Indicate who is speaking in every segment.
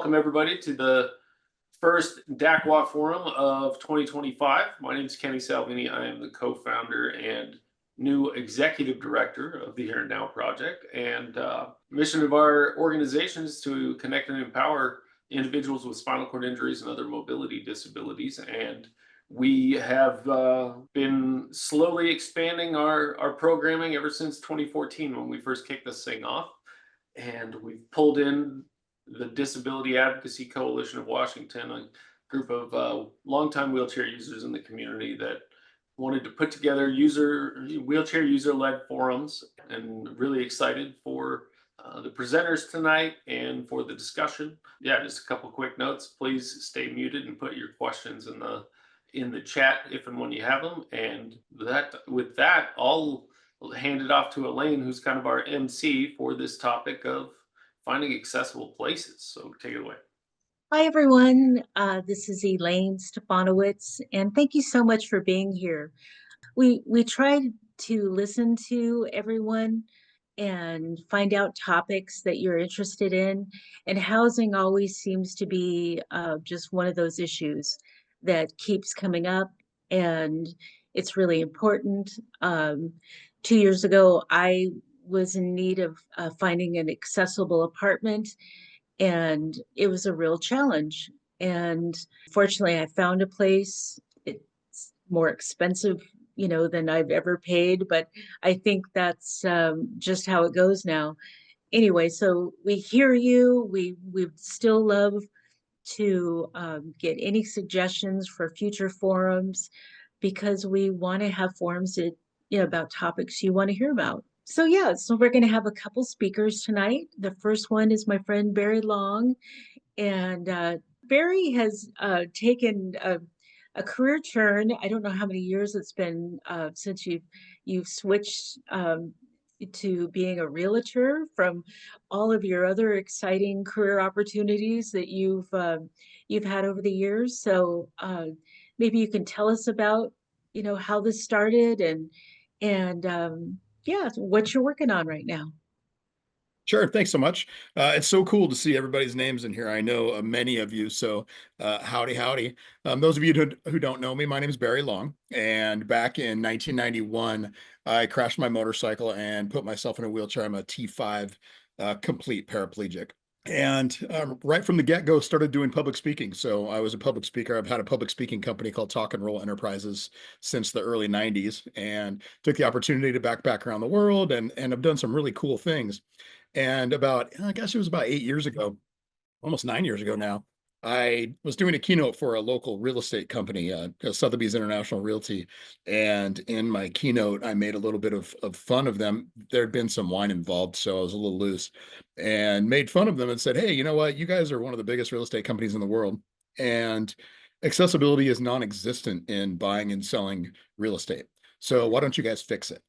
Speaker 1: welcome everybody to the first DACWA forum of 2025. My name is Kenny Salvini. I am the co-founder and new executive director of the Here and Now project. And mission of our organization is to connect and empower individuals with spinal cord injuries and other mobility disabilities. And we have been slowly expanding our programming ever since 2014 when we first kicked this thing off. And we've pulled in the Disability Advocacy Coalition of Washington, a group of longtime wheelchair users in the community that wanted to put together wheelchair user-led forums, and really excited for the presenters tonight and for the discussion. Yeah, just a couple quick notes. Please stay muted and put your questions in the chat if and when you have them. And with that, I'll hand it off to Elaine, who's kind of our MC for this topic of finding accessible places. So take it away.
Speaker 2: Hi, everyone. This is Elaine Stefanowicz, and thank you so much for being here. We tried to listen to everyone and find out topics that you're interested in, and housing always seems to be just one of those issues that keeps coming up, and it's really important. 2 years ago, I was in need of finding an accessible apartment, and it was a real challenge. And fortunately, I found a place. It's more expensive, than I've ever paid, but I think that's just how it goes now. Anyway, so we hear you. We still love to get any suggestions for future forums, because we want to have forums that, about topics you want to hear about. So yeah, so we're going to have a couple speakers tonight. The first one is my friend Barry Long, and Barry has taken a career turn. I don't know how many years it's been since you've switched to being a realtor from all of your other exciting career opportunities that you've had over the years. So maybe you can tell us about how this started and yeah, what you're working on right now.
Speaker 3: Sure. Thanks so much. It's so cool to see everybody's names in here. I know many of you, so howdy, howdy. Those of you who don't know me, my name is Barry Long, and back in 1991, I crashed my motorcycle and put myself in a wheelchair. I'm a T5 complete paraplegic. And right from the get-go, started doing public speaking. So I was a public speaker. I've had a public speaking company called Talk and Roll Enterprises since the early 90s, and took the opportunity to backpack around the world, and have done some really cool things. And I guess it was about 8 years ago, almost 9 years ago now, I was doing a keynote for a local real estate company, Sotheby's International Realty. And in my keynote, I made a little bit of fun of them. There had been some wine involved, so I was a little loose, and made fun of them and said, hey, you know what? You guys are one of the biggest real estate companies in the world, and accessibility is non-existent in buying and selling real estate. So why don't you guys fix it?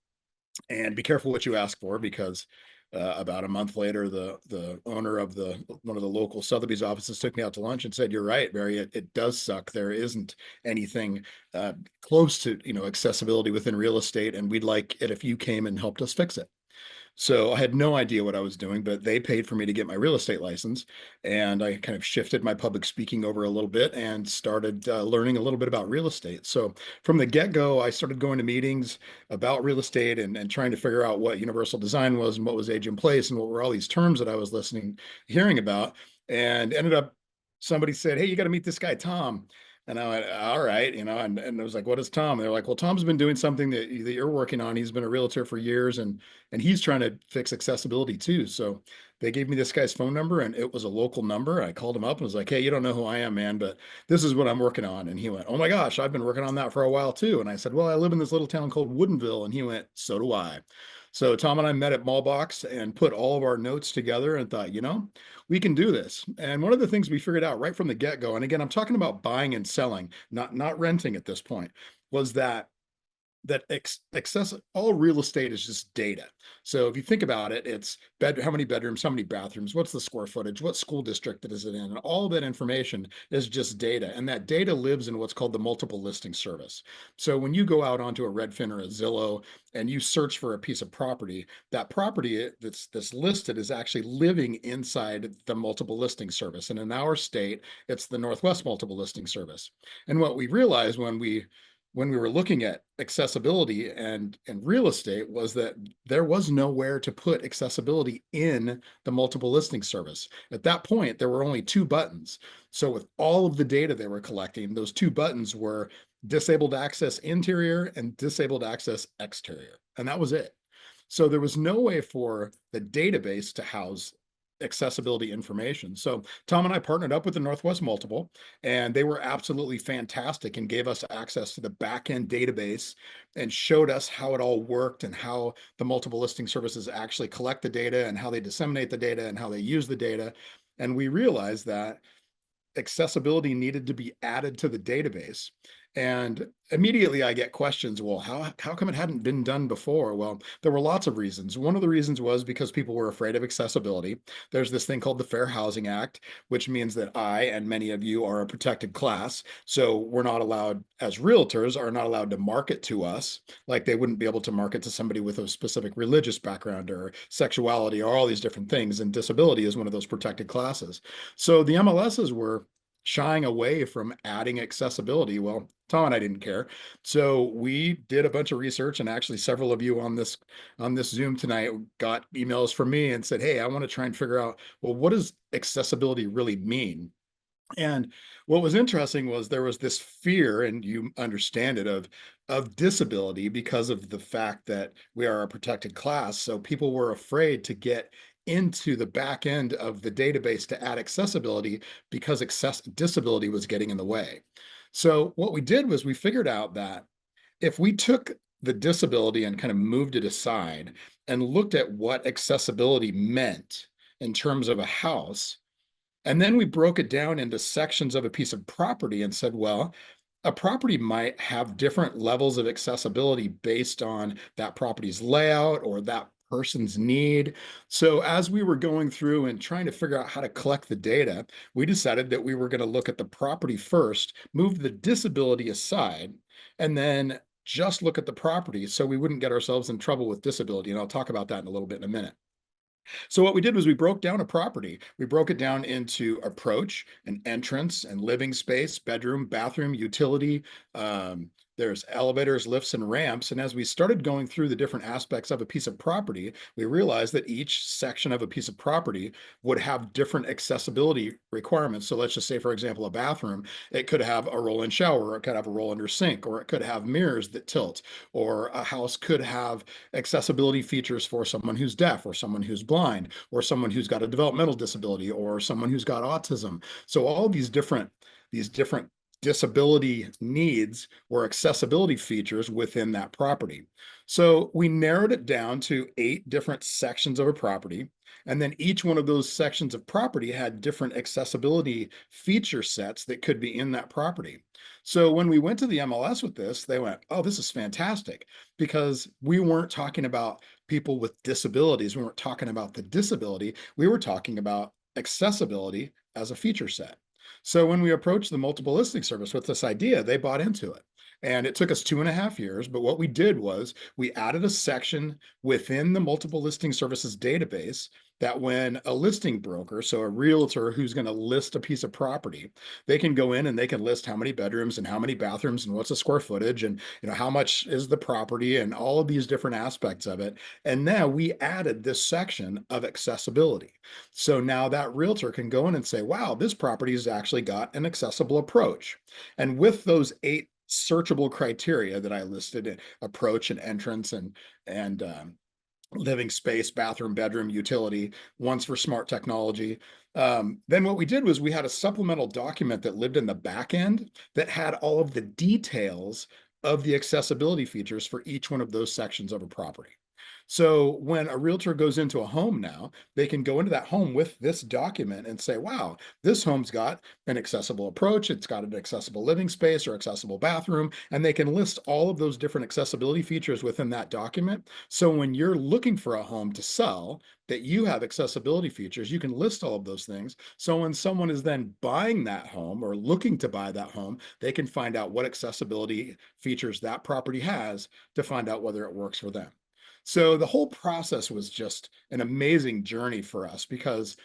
Speaker 3: And be careful what you ask for, because about a month later, the owner of one of the local Sotheby's offices took me out to lunch and said, "You're right, Barry. It does suck. There isn't anything close to accessibility within real estate, and we'd like it if you came and helped us fix it." So I had no idea what I was doing, but they paid for me to get my real estate license, and I kind of shifted my public speaking over a little bit and started learning a little bit about real estate. So from the get-go, I started going to meetings about real estate, and trying to figure out what universal design was, and what was age in place, and what were all these terms that I was hearing about, and ended up, somebody said, "Hey, you got to meet this guy, Tom." And I went, all right, and I was like, what is Tom? And they're like, well, Tom's been doing something that you're working on. He's been a realtor for years, and he's trying to fix accessibility too. So they gave me this guy's phone number, and it was a local number. I called him up and was like, hey, you don't know who I am, man, but this is what I'm working on. And he went, oh my gosh, I've been working on that for a while too. And I said, well, I live in this little town called Woodinville. And he went, so do I. So Tom and I met at Mailbox and put all of our notes together and thought, we can do this. And one of the things we figured out right from the get-go, and again, I'm talking about buying and selling, not renting at this point, was that that all real estate is just data. So if you think about it, it's how many bedrooms, how many bathrooms, what's the square footage, what school district is it in, and all that information is just data. And that data lives in what's called the multiple listing service. So when you go out onto a Redfin or a Zillow and you search for a piece of property, that property that's listed is actually living inside the multiple listing service. And in our state, it's the Northwest Multiple Listing Service. And what we realized when we were looking at accessibility and real estate was that there was nowhere to put accessibility in the multiple listing service. At that point, there were only two buttons. So with all of the data they were collecting, those two buttons were disabled access interior and disabled access exterior. And that was it. So there was no way for the database to house accessibility information. So Tom and I partnered up with the Northwest Multiple, and they were absolutely fantastic and gave us access to the back-end database and showed us how it all worked and how the multiple listing services actually collect the data and how they disseminate the data and how they use the data. And we realized that accessibility needed to be added to the database. And immediately I get questions, well, how come it hadn't been done before? Well, there were lots of reasons. One of the reasons was because people were afraid of accessibility. There's this thing called the Fair Housing Act, which means that I and many of you are a protected class. So we're not allowed, as realtors, are not allowed to market to us like they wouldn't be able to market to somebody with a specific religious background or sexuality or all these different things. And disability is one of those protected classes. So the MLSs were shying away from adding accessibility. Well, Tom and I didn't care. So we did a bunch of research, and actually several of you on this Zoom tonight got emails from me and said, hey, I want to try and figure out, well, what does accessibility really mean? And what was interesting was there was this fear, and you understand it, of disability because of the fact that we are a protected class. So people were afraid to get into the back end of the database to add accessibility because disability was getting in the way. So what we did was we figured out that if we took the disability and kind of moved it aside and looked at what accessibility meant in terms of a house, and then we broke it down into sections of a piece of property and said, well, a property might have different levels of accessibility based on that property's layout or that person's need. So as we were going through and trying to figure out how to collect the data, we decided that we were going to look at the property first, move the disability aside, and then just look at the property so we wouldn't get ourselves in trouble with disability. And I'll talk about that in a little bit in a minute. So what we did was we broke down a property. We broke it down into approach and entrance and living space, bedroom, bathroom, utility. There's elevators, lifts, and ramps. And as we started going through the different aspects of a piece of property, we realized that each section of a piece of property would have different accessibility requirements. So let's just say, for example, a bathroom, it could have a roll-in shower, or it could have a roll-under sink, or it could have mirrors that tilt, or a house could have accessibility features for someone who's deaf or someone who's blind or someone who's got a developmental disability or someone who's got autism. So all these different disability needs or accessibility features within that property. So we narrowed it down to 8 different sections of a property. And then each one of those sections of property had different accessibility feature sets that could be in that property. So when we went to the MLS with this, they went, oh, this is fantastic, because we weren't talking about people with disabilities. We weren't talking about the disability. We were talking about accessibility as a feature set. So when we approached the multiple listing service with this idea, they bought into it. And it took us 2.5 years. But what we did was we added a section within the multiple listing services database that when a listing broker, so a realtor who's going to list a piece of property, they can go in and they can list how many bedrooms and how many bathrooms and what's the square footage and how much is the property and all of these different aspects of it. And now we added this section of accessibility. So now that realtor can go in and say, wow, this property has actually got an accessible approach. And with those 8 searchable criteria that I listed, approach and entrance and living space, bathroom, bedroom, utility, ones for smart technology. Then what we did was we had a supplemental document that lived in the back end that had all of the details of the accessibility features for each one of those sections of a property. So when a realtor goes into a home now, they can go into that home with this document and say, wow, this home's got an accessible approach, it's got an accessible living space or accessible bathroom, and they can list all of those different accessibility features within that document. So when you're looking for a home to sell, that you have accessibility features, you can list all of those things. So when someone is then buying that home or looking to buy that home, they can find out what accessibility features that property has to find out whether it works for them. So the whole process was just an amazing journey for us because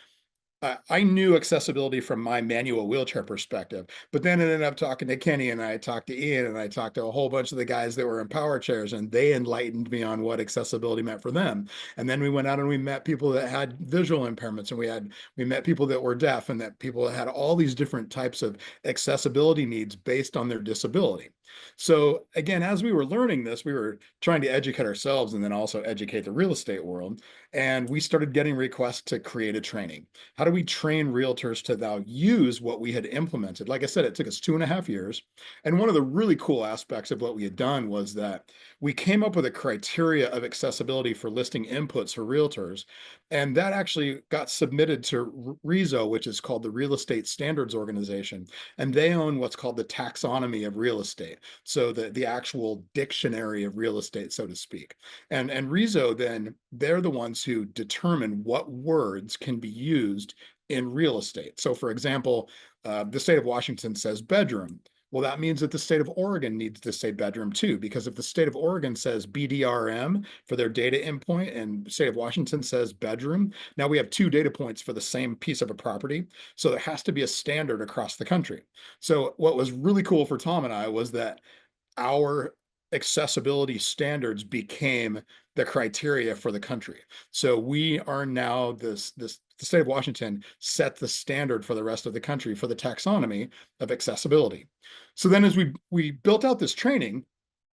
Speaker 3: I knew accessibility from my manual wheelchair perspective, but then I ended up talking to Kenny and I talked to Ian and I talked to a whole bunch of the guys that were in power chairs and they enlightened me on what accessibility meant for them. And then we went out and we met people that had visual impairments and we met people that were deaf and that people that had all these different types of accessibility needs based on their disability. So again, as we were learning this, we were trying to educate ourselves and then also educate the real estate world. And we started getting requests to create a training. How do we train realtors to now use what we had implemented? Like I said, it took us 2.5 years. And one of the really cool aspects of what we had done was that we came up with a criteria of accessibility for listing inputs for realtors. And that actually got submitted to REZO, which is called the Real Estate Standards Organization. And they own what's called the taxonomy of real estate. So the actual dictionary of real estate, so to speak. And REZO then, they're the ones who determine what words can be used in real estate. So for example, the state of Washington says bedroom. Well, that means that the state of Oregon needs to say bedroom too, because if the state of Oregon says BDRM for their data endpoint and the state of Washington says bedroom, now we have two data points for the same piece of a property. So there has to be a standard across the country. So what was really cool for Tom and I was that our accessibility standards became the criteria for the country. So we are now the state of Washington set the standard for the rest of the country for the taxonomy of accessibility. So then as we built out this training,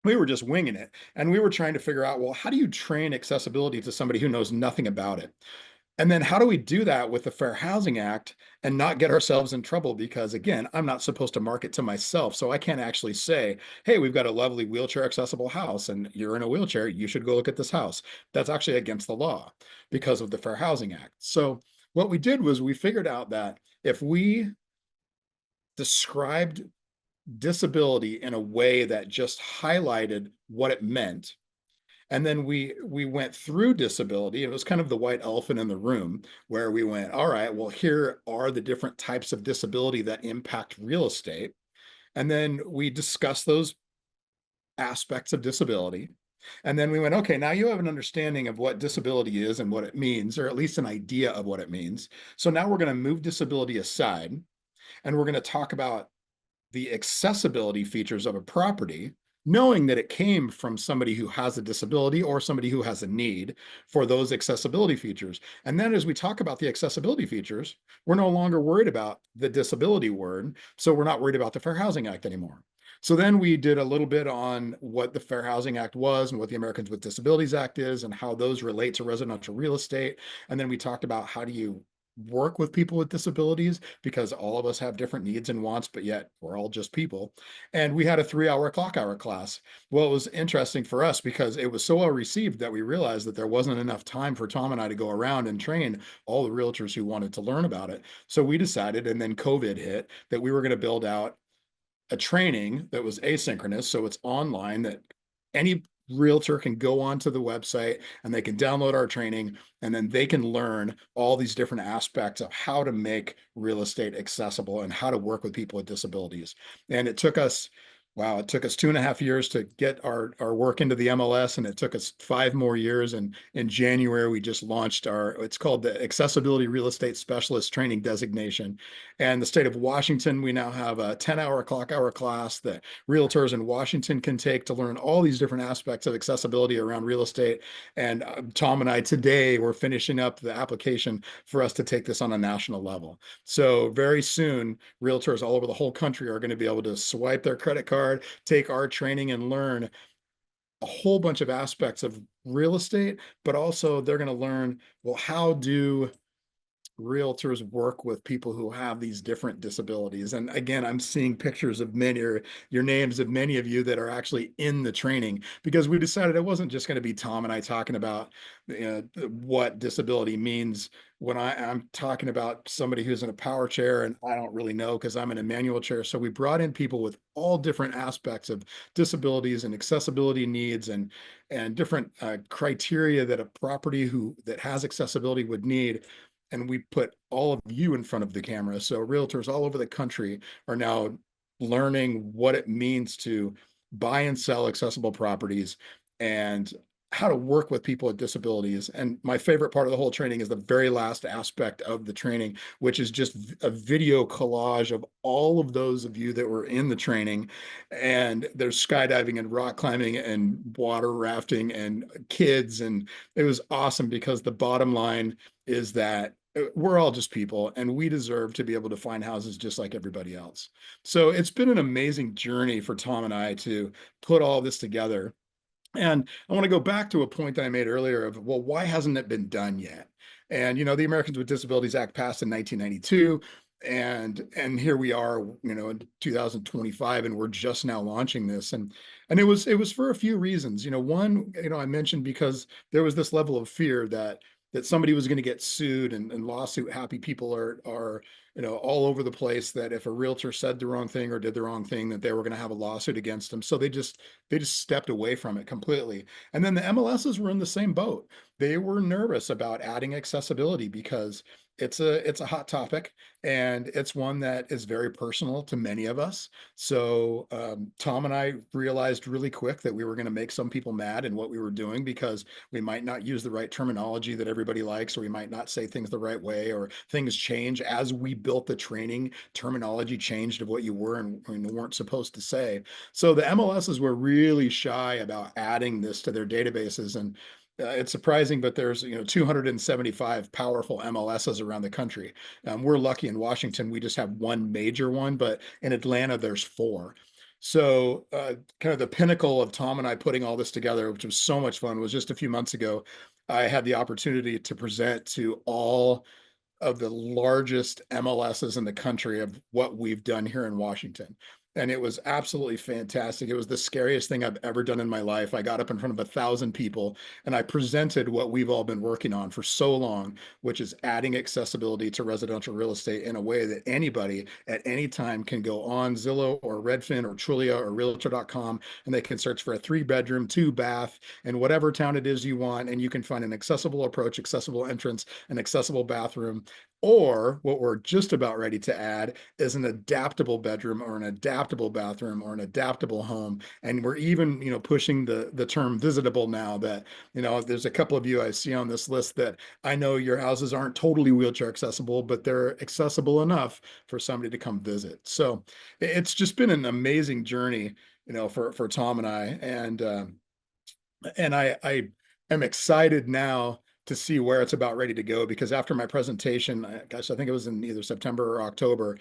Speaker 3: we were just winging it and we were trying to figure out, well, how do you train accessibility to somebody who knows nothing about it? And then how do we do that with the Fair Housing Act and not get ourselves in trouble? Because again, I'm not supposed to market to myself. So I can't actually say, hey, we've got a lovely wheelchair accessible house and you're in a wheelchair, you should go look at this house. That's actually against the law because of the Fair Housing Act. So what we did was we figured out that if we described disability in a way that just highlighted what it meant, and then we went through disability. It was kind of the white elephant in the room where we went, all right, well, here are the different types of disability that impact real estate. And then we discussed those aspects of disability. And then we went, okay, now you have an understanding of what disability is and what it means, or at least an idea of what it means. So now we're going to move disability aside and we're going to talk about the accessibility features of a property, knowing that it came from somebody who has a disability or somebody who has a need for those accessibility features. And then as we talk about the accessibility features, we're no longer worried about the disability word. So we're not worried about the Fair Housing Act anymore. So then we did a little bit on what the Fair Housing Act was and what the Americans with Disabilities Act is and how those relate to residential real estate. And then we talked about how do you work with people with disabilities because all of us have different needs and wants, but yet we're all just people. And we had a 3-hour clock hour class. Well, it was interesting for us because it was so well received that we realized that there wasn't enough time for Tom and I to go around and train all the realtors who wanted to learn about it. So we decided, and then COVID hit, that we were going to build out a training that was asynchronous. So it's online that any realtor can go onto the website and they can download our training and then they can learn all these different aspects of how to make real estate accessible and how to work with people with disabilities. And it took us, wow, it took us 2.5 years to get our work into the MLS, and it took us 5 more years. And in January, we just launched it's called the Accessibility Real Estate Specialist Training Designation. And the state of Washington, we now have a 10-hour clock hour class that realtors in Washington can take to learn all these different aspects of accessibility around real estate. And Tom and I today, we're finishing up the application for us to take this on a national level. So very soon, realtors all over the whole country are going to be able to swipe their credit card, take our training and learn a whole bunch of aspects of real estate, but also they're going to learn, well, how do realtors work with people who have these different disabilities. And again, I'm seeing pictures of many, or your names of many of you that are actually in the training, because we decided it wasn't just going to be Tom and I talking about what disability means. When I'm talking about somebody who's in a power chair and I don't really know because I'm in a manual chair. So we brought in people with all different aspects of disabilities and accessibility needs, and different criteria that a property that has accessibility would need. And we put all of you in front of the camera. So realtors all over the country are now learning what it means to buy and sell accessible properties, and how to work with people with disabilities. And my favorite part of the whole training is the very last aspect of the training, which is just a video collage of all of those of you that were in the training. And there's skydiving and rock climbing and water rafting and kids. And it was awesome, because the bottom line is that we're all just people, and we deserve to be able to find houses just like everybody else. So it's been an amazing journey for Tom and I to put all this together. And I want to go back to a point that I made earlier of, well, why hasn't it been done yet? And, the Americans with Disabilities Act passed in 1992. And here we are, in 2025, and we're just now launching this. And it was for a few reasons. One, I mentioned because there was this level of fear that somebody was going to get sued, and lawsuit happy people are all over the place, that if a realtor said the wrong thing or did the wrong thing, that they were going to have a lawsuit against them. So they just stepped away from it completely. And then the MLSs were in the same boat. They were nervous about adding accessibility because it's a hot topic, and it's one that is very personal to many of us. So Tom and I realized really quick that we were going to make some people mad in what we were doing, because we might not use the right terminology that everybody likes, or we might not say things the right way, or things change as we built the training. Terminology changed of what you were and weren't supposed to say. So the MLSs were really shy about adding this to their databases. And it's surprising, but there's 275 powerful MLSs around the country. We're lucky in Washington; we just have one major one, but in Atlanta there's four. So kind of the pinnacle of Tom and I putting all this together, which was so much fun, was just a few months ago. I had the opportunity to present to all of the largest MLSs in the country of what we've done here in Washington. And it was absolutely fantastic. It was the scariest thing I've ever done in my life. I got up in front of 1,000 people and I presented what we've all been working on for so long, which is adding accessibility to residential real estate in a way that anybody at any time can go on Zillow or Redfin or Trulia or Realtor.com, and they can search for a 3-bedroom, 2-bath in whatever town it is you want. And you can find an accessible approach, accessible entrance, an accessible bathroom. Or what we're just about ready to add is an adaptable bedroom or an adaptable bathroom or an adaptable home. And we're even, pushing the term visitable now. That, there's a couple of you I see on this list that I know your houses aren't totally wheelchair accessible, but they're accessible enough for somebody to come visit. So it's just been an amazing journey, for Tom and I. And I am excited now to see where it's about ready to go, because after my presentation, gosh, I think it was in either September or October,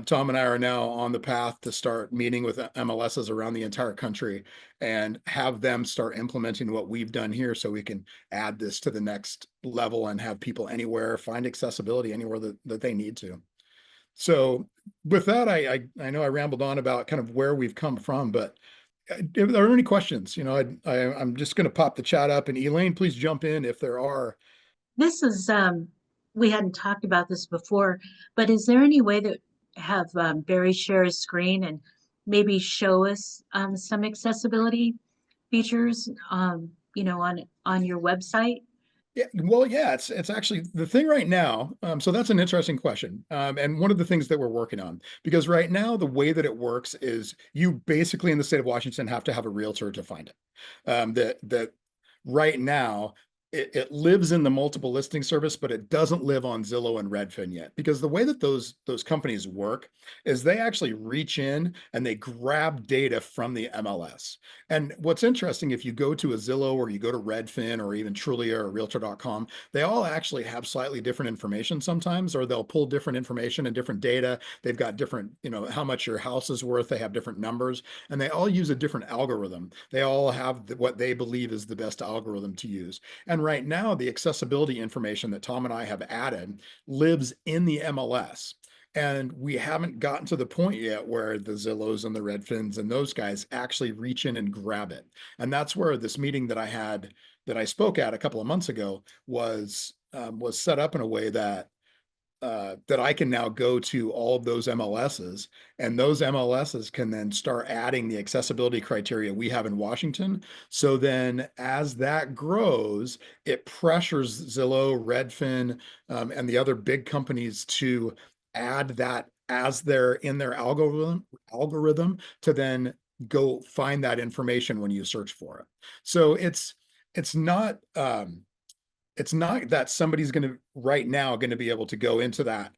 Speaker 3: Tom and I are now on the path to start meeting with MLSs around the entire country and have them start implementing what we've done here, so we can add this to the next level and have people anywhere find accessibility anywhere that they need to. So with that, I know I rambled on about kind of where we've come from, but if there are any questions, I'm just going to pop the chat up, and Elaine, please jump in if there are.
Speaker 2: This is, we hadn't talked about this before, but is there any way to have Barry share his screen and maybe show us some accessibility features, on your website?
Speaker 3: Yeah, well, yeah, it's actually the thing right now. So that's an interesting question, and one of the things that we're working on, because right now the way that it works is you basically in the state of Washington have to have a realtor to find it. That right now it lives in the multiple listing service, but it doesn't live on Zillow and Redfin yet, because the way that those companies work is they actually reach in and they grab data from the MLS. And what's interesting, if you go to a Zillow or you go to Redfin or even Trulia or Realtor.com, they all actually have slightly different information sometimes, or they'll pull different information and different data. They've got different, how much your house is worth. They have different numbers, and they all use a different algorithm. They all have what they believe is the best algorithm to use. And And right now, the accessibility information that Tom and I have added lives in the MLS. And we haven't gotten to the point yet where the Zillows and the Redfins and those guys actually reach in and grab it. And that's where this meeting that I had, that I spoke at a couple of months ago, was set up in a way that I can now go to all of those MLSs, and those MLSs can then start adding the accessibility criteria we have in Washington. So then as that grows, it pressures Zillow, Redfin, and the other big companies to add that as they're in their algorithm to then go find that information when you search for it. So it's not it's not that somebody's going to right now going to be able to go into that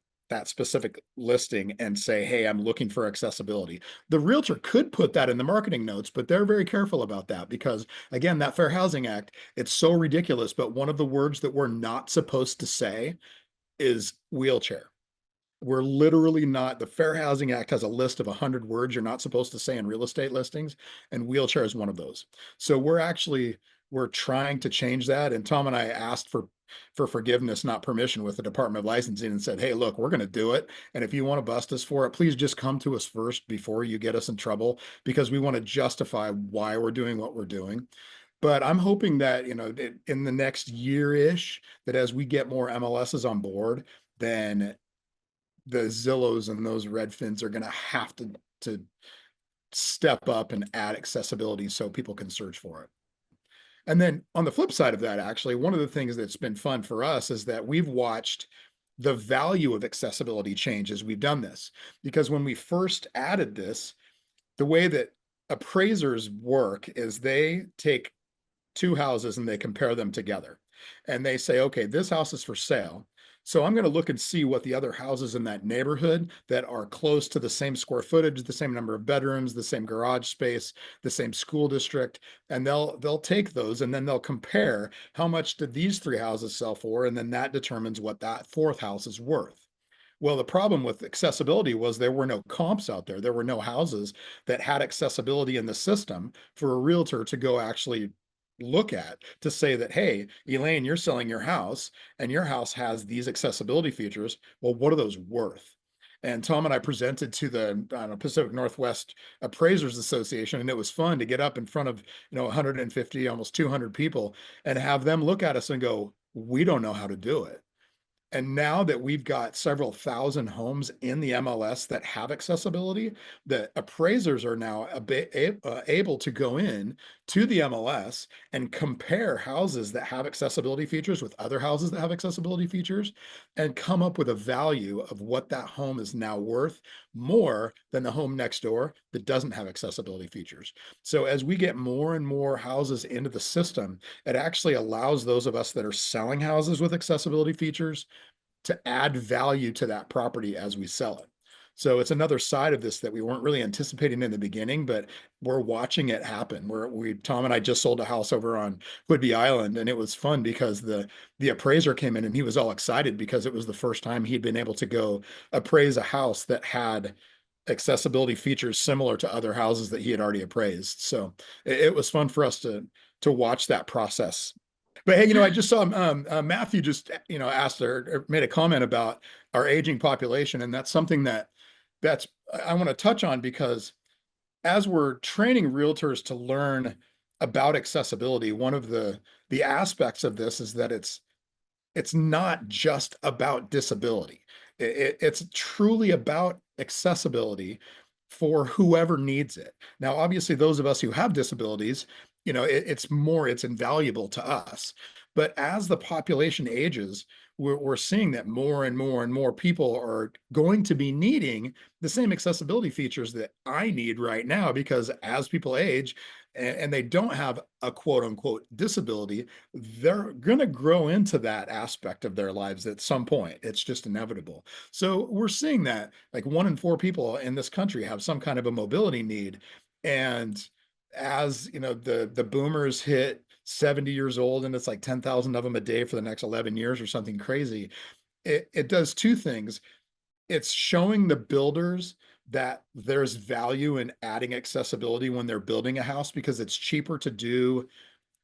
Speaker 3: specific listing and say, hey, I'm looking for accessibility. The realtor could put that in the marketing notes, but they're very careful about that because, again, that Fair Housing Act, it's so ridiculous. But one of the words that we're not supposed to say is wheelchair. We're literally not, the Fair Housing Act has a list of 100 words you're not supposed to say in real estate listings, and wheelchair is one of those. So we're trying to change that. And Tom and I asked for forgiveness, not permission, with the Department of Licensing, and said, hey, look, we're going to do it. And if you want to bust us for it, please just come to us first before you get us in trouble, because we want to justify why we're doing what we're doing. But I'm hoping that, in the next year-ish, that as we get more MLSs on board, then the Zillows and those Redfins are going to have to step up and add accessibility so people can search for it. And then on the flip side of that, actually, one of the things that's been fun for us is that we've watched the value of accessibility change as we've done this. Because when we first added this, the way that appraisers work is they take two houses and they compare them together. And they say, okay, this house is for sale. So I'm going to look and see what the other houses in that neighborhood that are close to the same square footage, the same number of bedrooms, the same garage space, the same school district, and they'll take those and then they'll compare how much did these three houses sell for, and then that determines what that fourth house is worth. Well, the problem with accessibility was there were no comps out there. There were no houses that had accessibility in the system for a realtor to go actually look at to say that, hey, Elaine, you're selling your house and your house has these accessibility features. Well, what are those worth? And Tom and I presented to the Pacific Northwest Appraisers Association, and it was fun to get up in front of 150, almost 200 people and have them look at us and go, we don't know how to do it. And now that we've got several thousand homes in the MLS that have accessibility, the appraisers are now able to go in to the MLS and compare houses that have accessibility features with other houses that have accessibility features and come up with a value of what that home is now worth more than the home next door that doesn't have accessibility features. So as we get more and more houses into the system, it actually allows those of us that are selling houses with accessibility features to add value to that property as we sell it. So it's another side of this that we weren't really anticipating in the beginning, but we're watching it happen. Tom and I just sold a house over on Whidbey Island, and it was fun because the appraiser came in and he was all excited because it was the first time he'd been able to go appraise a house that had accessibility features similar to other houses that he had already appraised. So it was fun for us to watch that process. But hey, I just saw Matthew just asked or made a comment about our aging population, and that's something that's I want to touch on, because as we're training realtors to learn about accessibility, one of the aspects of this is that it's not just about disability. It's truly about accessibility for whoever needs it. Now, obviously, those of us who have disabilities, it's invaluable to us. But as the population ages, we're seeing that more and more and more people are going to be needing the same accessibility features that I need right now, because as people age and they don't have a quote unquote disability, they're going to grow into that aspect of their lives at some point. It's just inevitable. So we're seeing that like 1 in 4 people in this country have some kind of a mobility need. And as the boomers hit 70 years old, and it's like 10,000 of them a day for the next 11 years or something crazy, it does two things. It's showing the builders that there's value in adding accessibility when they're building a house, because it's cheaper to do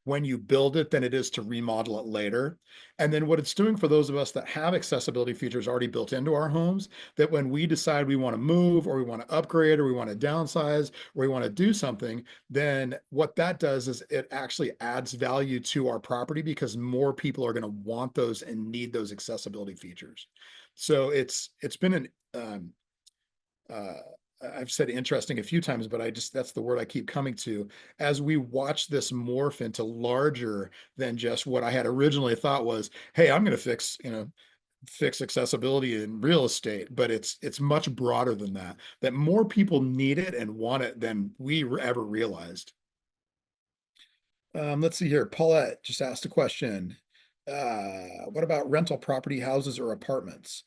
Speaker 3: when you build it than it is to remodel it later. And then what it's doing for those of us that have accessibility features already built into our homes, that when we decide we want to move or we want to upgrade or we want to downsize or we want to do something, then what that does is it actually adds value to our property because more people are going to want those and need those accessibility features. So it's been an uh, I've said interesting a few times, but that's the word I keep coming to as we watch this morph into larger than just what I had originally thought was, hey, I'm going to fix accessibility in real estate, but it's much broader than that, that more people need it and want it than we ever realized. Let's see here. Paulette just asked a question. What about rental property, houses, or apartments?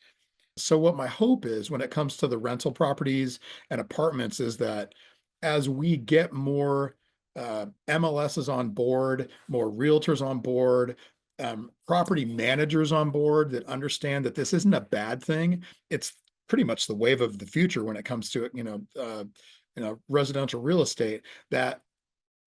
Speaker 3: So what my hope is when it comes to the rental properties and apartments is that as we get more MLSs on board, more realtors on board, property managers on board that understand that this isn't a bad thing. It's pretty much the wave of the future when it comes to residential real estate, that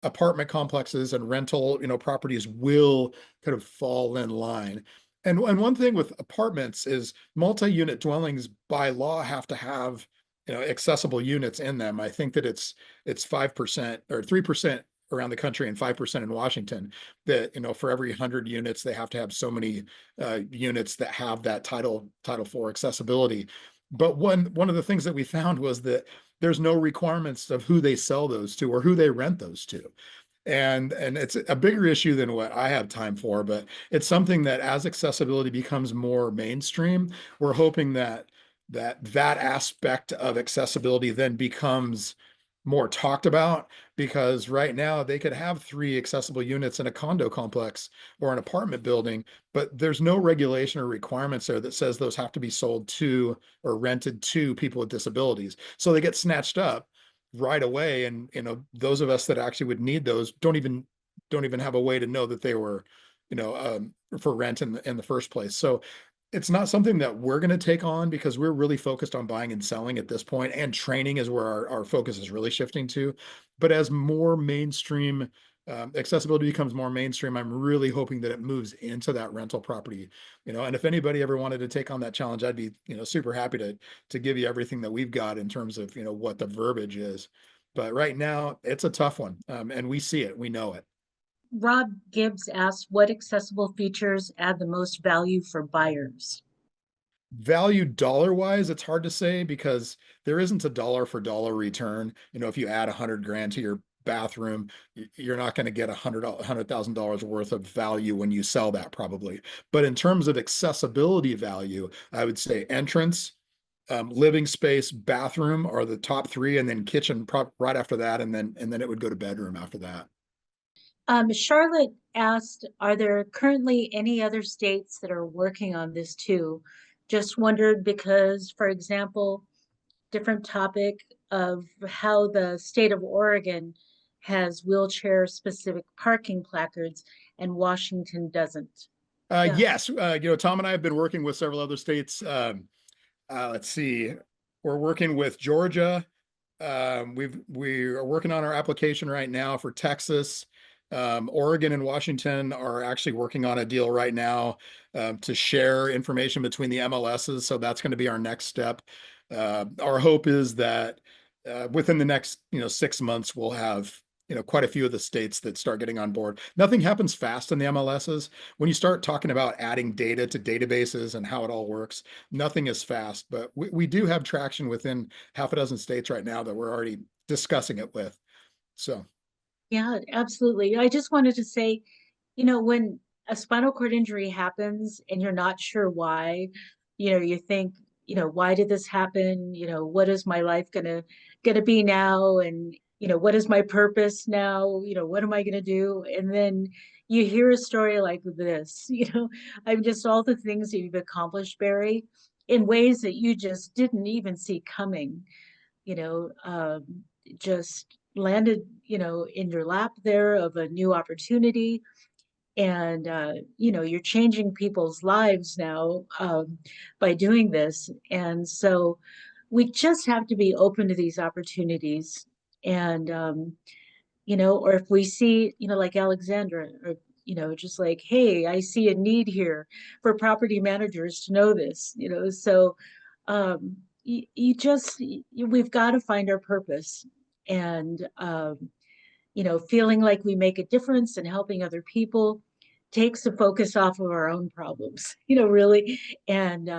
Speaker 3: apartment complexes and rental, properties will kind of fall in line. And one thing with apartments is multi-unit dwellings by law have to have, accessible units in them. I think that it's 5% or 3% around the country and 5% in Washington, that, for every 100 units, they have to have so many units that have that Title IV accessibility. But one of the things that we found was that there's no requirements of who they sell those to or who they rent those to. And it's a bigger issue than what I have time for, but it's something that as accessibility becomes more mainstream, we're hoping that aspect of accessibility then becomes more talked about, because right now they could have 3 accessible units in a condo complex or an apartment building, but there's no regulation or requirements there that says those have to be sold to or rented to people with disabilities. So they get snatched up right away. And, those of us that actually would need those don't even have a way to know that they were, for rent in the first place. So it's not something that we're going to take on because we're really focused on buying and selling at this point, and training is where our focus is really shifting to. But as more mainstream accessibility becomes more mainstream, I'm really hoping that it moves into that rental property, and if anybody ever wanted to take on that challenge, I'd be, super happy to give you everything that we've got in terms of, what the verbiage is. But right now it's a tough one. And we see it, we know it.
Speaker 2: Rob Gibbs asked, what accessible features add the most value for buyers?
Speaker 3: Value dollar wise, it's hard to say because there isn't a dollar for dollar return. If you add 100 grand to your bathroom, you're not going to get $100,000 worth of value when you sell that, probably. But in terms of accessibility value, I would say entrance, living space, bathroom are the top 3, and then kitchen right after that, and then it would go to bedroom after that.
Speaker 2: Charlotte asked, are there currently any other states that are working on this too? Just wondered because, for example, different topic of how the state of Oregon has wheelchair specific parking placards and Washington doesn't. Yeah.
Speaker 3: Yes, Tom and I have been working with several other states. Let's see, we're working with Georgia. We are working on our application right now for Texas. Oregon and Washington are actually working on a deal right now to share information between the MLSs. So that's going to be our next step. Our hope is that within the next 6 months, we'll have quite a few of the states that start getting on board. Nothing happens fast in the MLSs. When you start talking about adding data to databases and how it all works, nothing is fast. But we do have traction within half a dozen states right now that we're already discussing it with. So.
Speaker 2: Yeah, absolutely. I just wanted to say, when a spinal cord injury happens and you're not sure why, you think, why did this happen? What is my life gonna be now? And, what is my purpose now? What am I gonna do? And then you hear a story like this, I'm just all the things that you've accomplished, Barry, in ways that you just didn't even see coming, you know, just landed, in your lap there of a new opportunity. And, you're changing people's lives now by doing this. And so we just have to be open to these opportunities. And, or if we see, like Alexandra, or, just like, hey, I see a need here for property managers to know this, so we've got to find our purpose. And, feeling like we make a difference and helping other people takes the focus off of our own problems, really. And,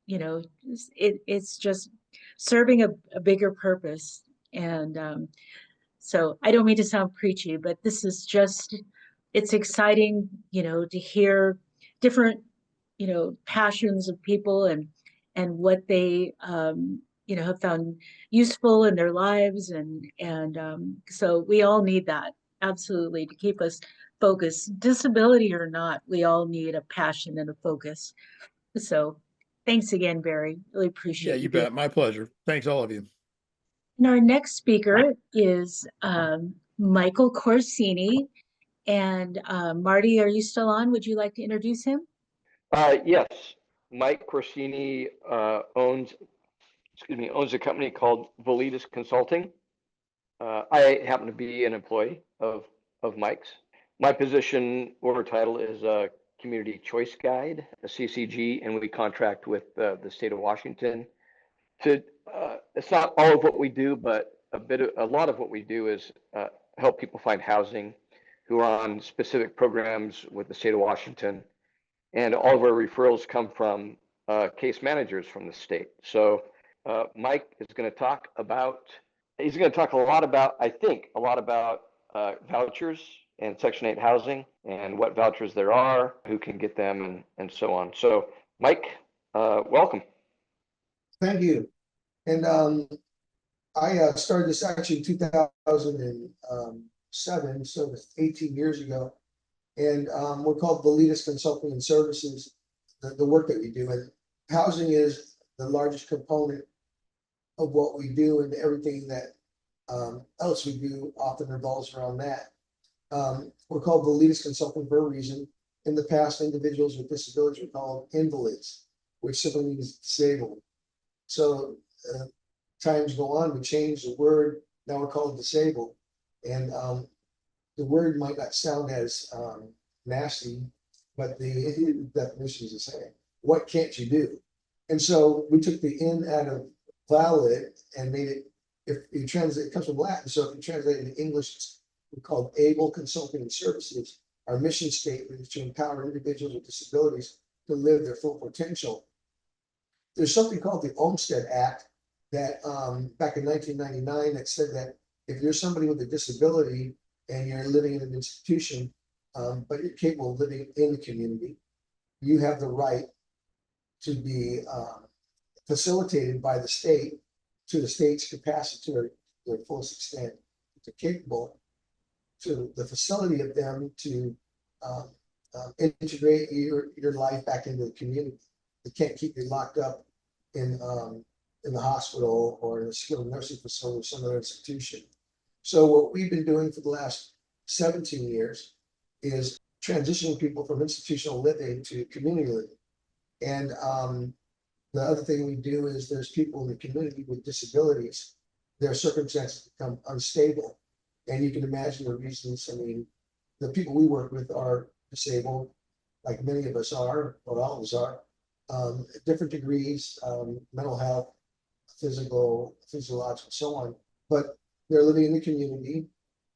Speaker 2: it's just serving a bigger purpose. And so I don't mean to sound preachy, but this is just, it's exciting, to hear different, passions of people and what they, have found useful in their lives. And so we all need that, absolutely, to keep us focused. Disability or not, we all need a passion and a focus. So thanks again, Barry. Really
Speaker 3: Yeah,
Speaker 2: appreciate
Speaker 3: you
Speaker 2: you being.
Speaker 3: bet. My pleasure. Thanks, all of you.
Speaker 2: And our next speaker is Michael Corsini. And Marty, are you still on? Would you like to introduce him?
Speaker 4: Yes, Mike Corsini owns a company called Vouchers Consulting. I happen to be an employee of Mike's. My position or title is a Community Choice Guide, a CCG, and we contract with the state of Washington. It's not all of what we do, but a lot of what we do is help people find housing who are on specific programs with the state of Washington. And all of our referrals come from case managers from the state. So Mike is going to talk a lot about, I think, vouchers and Section 8 housing and what vouchers there are, who can get them, and so on. So Mike, welcome.
Speaker 5: Thank you. And I started this actually in 2007, so it's 18 years ago. And we're called Vouchers Consulting and Services, the work that we do. And housing is the largest component of what we do, and everything that else we do often revolves around that. We're called Vouchers Consulting for a reason. In the past, individuals with disabilities were called invalids, which simply means disabled. So times go on, we change the word, now we're called disabled. And the word might not sound as nasty, but the definition is the same. What can't you do? And so we took the "in" out of valid and made it, if you translate, it comes from Latin. So if you translate it in English, we're called Able Consulting and Services. Our mission statement is to empower individuals with disabilities to live their full potential. There's something called the Olmstead Act that back in 1999 that said that if you're somebody with a disability and you're living in an institution, but you're capable of living in the community, you have the right to be facilitated by the state to the state's capacity to their fullest extent. They're capable to the facility of them to integrate your life back into the community. They can't keep you locked up in the hospital or in a skilled nursing facility or some other institution. So what we've been doing for the last 17 years is transitioning people from institutional living to community living. And the other thing we do is there's people in the community with disabilities, their circumstances become unstable. And you can imagine the reasons. I mean, the people we work with are disabled, like many of us are, or all of us are, at different degrees, mental health, physiological, so on. But they're living in the community,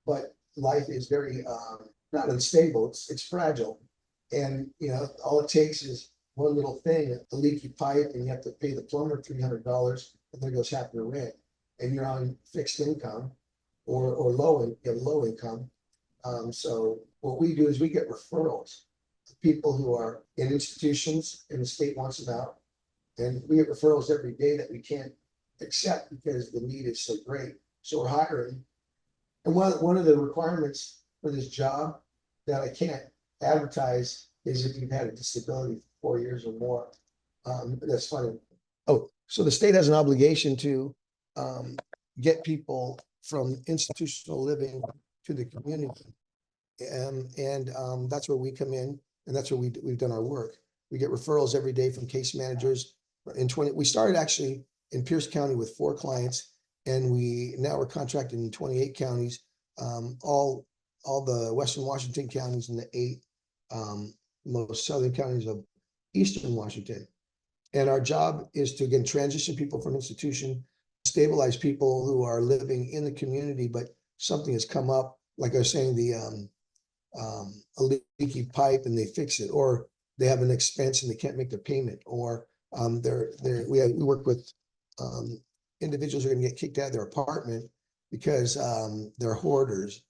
Speaker 5: but life is very not unstable, it's fragile. And all it takes is one little thing, a leaky pipe, and you have to pay the plumber $300, and there goes half your rent. And you're on fixed income or low income. So what we do is we get referrals to people who are in institutions and the state wants them out. And we get referrals every day that we can't accept because the need is so great. So we're hiring. And one of the requirements for this job that I can't advertise is if you've had a disability for 4 years or more. That's funny. Oh, so the state has an obligation to get people from institutional living to the community. And that's where we come in, and that's where we've done our work. We get referrals every day from case managers. We started actually in Pierce County with 4 clients, and now we're contracted in 28 counties all the Western Washington counties and the 8 most southern counties of Eastern Washington. And our job is to, again, transition people from institution, stabilize people who are living in the community, but something has come up, like I was saying, a leaky pipe and they fix it, or they have an expense and they can't make their payment, or we work with individuals who are going to get kicked out of their apartment because they're hoarders,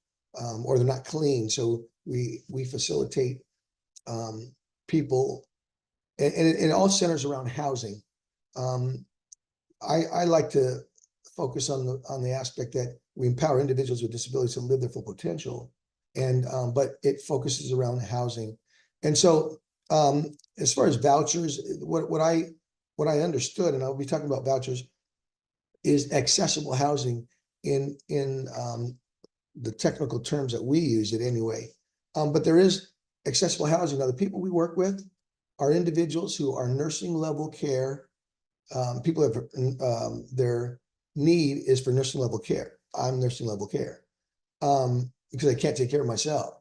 Speaker 5: or they're not clean. So we facilitate people, and it all centers around housing. I like to focus on the aspect that we empower individuals with disabilities to live their full potential, and but it focuses around housing. And so as far as vouchers, what I understood, and I'll be talking about vouchers, is accessible housing in the technical terms that we use it anyway. But there is accessible housing. Now, the people we work with are individuals who are nursing level care. People have their need is for nursing level care. I'm nursing level care because I can't take care of myself,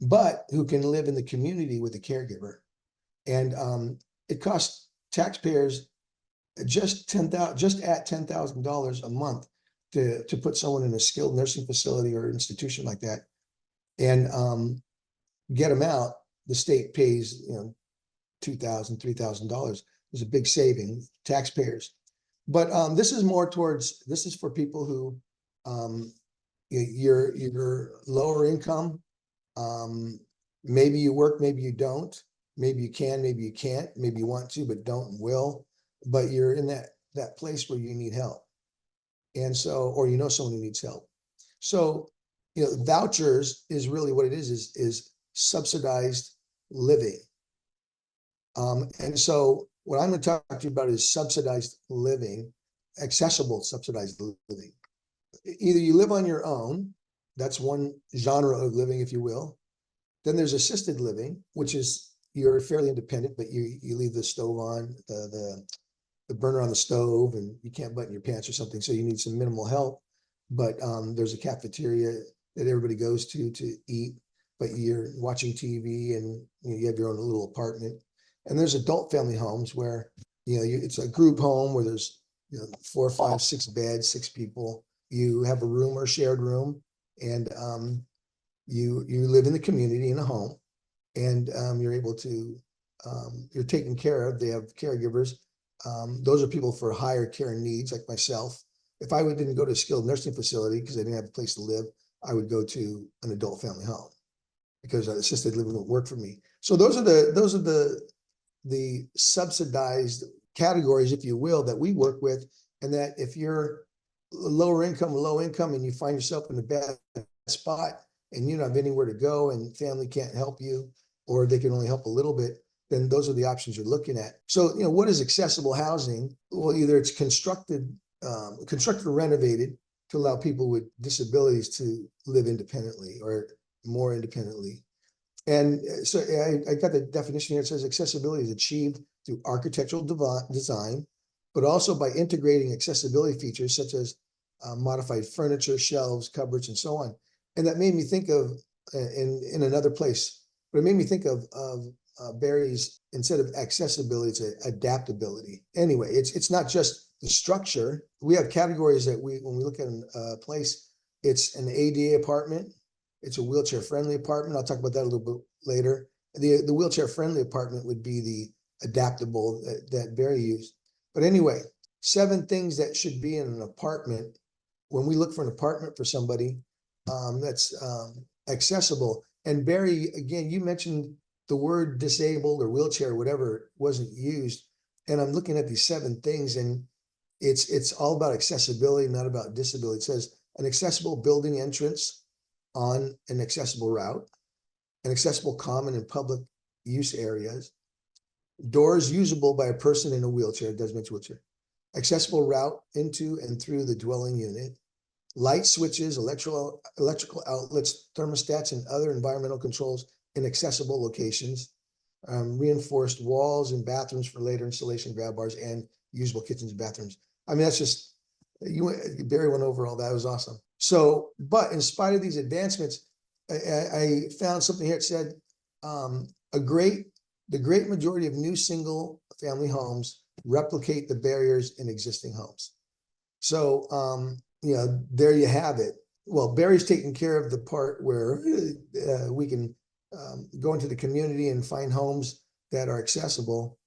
Speaker 5: but who can live in the community with a caregiver. And it costs taxpayers just at $10,000 a month to put someone in a skilled nursing facility or institution like that, and get them out. The state pays, $2,000, $3,000. There's a big saving, taxpayers. But this is more towards, this is for people who you're lower income. Maybe you work, maybe you don't. Maybe you can, maybe you can't. Maybe you want to, but don't and will. But you're in that place where you need help. And so, or someone who needs help. So, vouchers is really what it is subsidized living. And so what I'm going to talk to you about is subsidized living, accessible subsidized living. Either you live on your own, that's one genre of living, if you will. Then there's assisted living, which is you're fairly independent, but you leave the stove on, the burner on the stove, and you can't button your pants or something, so you need some minimal help. But there's a cafeteria that everybody goes to eat, but you're watching TV and you have your own little apartment. And there's adult family homes where it's a group home where there's 4, 5, 6 beds, 6 people. You have a room or shared room, and you live in the community in a home, and you're able to you're taken care of. They have caregivers. Those are people for higher care needs, like myself. If I didn't go to a skilled nursing facility because I didn't have a place to live, I would go to an adult family home because assisted living would work for me. So those are the subsidized categories, if you will, that we work with. And that if you're low income and you find yourself in a bad spot and you don't have anywhere to go and family can't help you, or they can only help a little bit, then those are the options you're looking at. So, what is accessible housing? Well, either it's constructed or renovated to allow people with disabilities to live independently or more independently. And so I got the definition here. It says accessibility is achieved through architectural design, but also by integrating accessibility features such as modified furniture, shelves, cupboards, and so on. And that made me think of, in another place, but it made me think of Barry's, instead of accessibility, it's adaptability. Anyway, it's not just the structure. We have categories that when we look at a place, it's an ADA apartment. It's a wheelchair-friendly apartment. I'll talk about that a little bit later. The wheelchair-friendly apartment would be the adaptable that Barry used. But anyway, 7 things that should be in an apartment when we look for an apartment for somebody that's accessible. And Barry, again, you mentioned the word disabled or wheelchair, whatever, wasn't used. And I'm looking at these 7 things, and it's all about accessibility, not about disability. It says an accessible building entrance on an accessible route, an accessible common and public use areas, doors usable by a person in a wheelchair, it does mention wheelchair, accessible route into and through the dwelling unit, light switches, electrical outlets, thermostats, and other environmental controls in accessible locations, reinforced walls and bathrooms for later installation, grab bars, and usable kitchens and bathrooms. I mean, that's just Barry went over all that. It was awesome. So, but in spite of these advancements, I found something here. It said, the great majority of new single family homes replicate the barriers in existing homes. So, there you have it. Well, Barry's taking care of the part where we can go into the community and find homes that are accessible,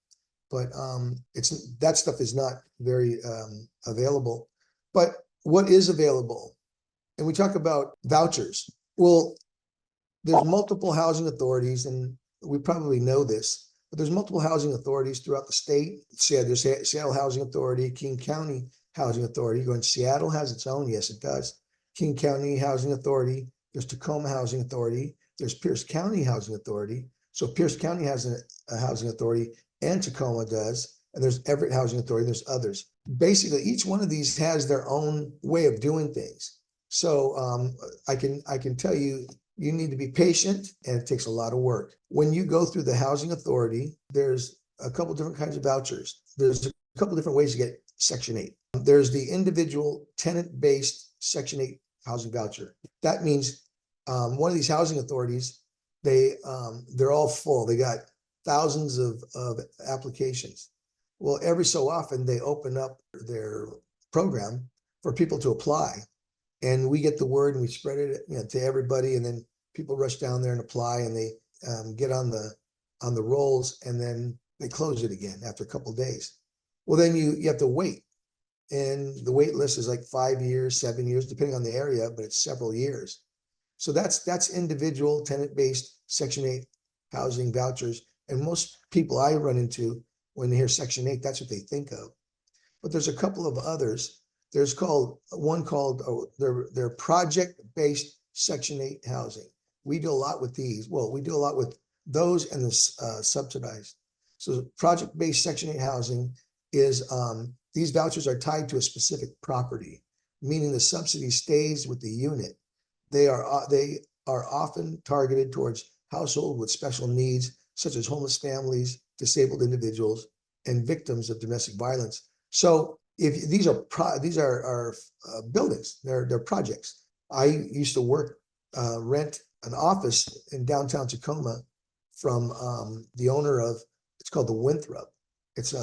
Speaker 5: but that stuff is not very available. But what is available? And we talk about vouchers. Well, there's multiple housing authorities, and we probably know this, but there's multiple housing authorities throughout the state. There's Seattle Housing Authority, King County Housing Authority. Going, Seattle has its own, yes, it does. King County Housing Authority. There's Tacoma Housing Authority. There's Pierce County Housing Authority. So Pierce County has a housing authority, and Tacoma does. And there's Everett Housing Authority. There's others. Basically, each one of these has their own way of doing things. So I can tell you, you need to be patient, and it takes a lot of work. When you go through the housing authority, there's a couple different kinds of vouchers. There's a couple different ways to get Section 8. There's the individual tenant-based Section 8 housing voucher. That means one of these housing authorities, they're all full. They got thousands of applications. Well, every so often they open up their program for people to apply. And we get the word and we spread it to everybody, and then people rush down there and apply, and they get on the rolls, and then they close it again after a couple of days. Well, then you have to wait, and the wait list is like 5 years, 7 years, depending on the area, but it's several years. So that's individual tenant-based Section 8 housing vouchers, and most people I run into when they hear Section 8, that's what they think of. But there's a couple of others. There's one called they're project-based Section 8 housing. We do a lot with these. Well, we do a lot with those and the subsidized. So project-based Section 8 housing is these vouchers are tied to a specific property, meaning the subsidy stays with the unit. They are often targeted towards households with special needs, such as homeless families, disabled individuals, and victims of domestic violence. So if these are buildings, they're projects. I used to rent an office in downtown Tacoma from the owner of, it's called the Winthrop. It's a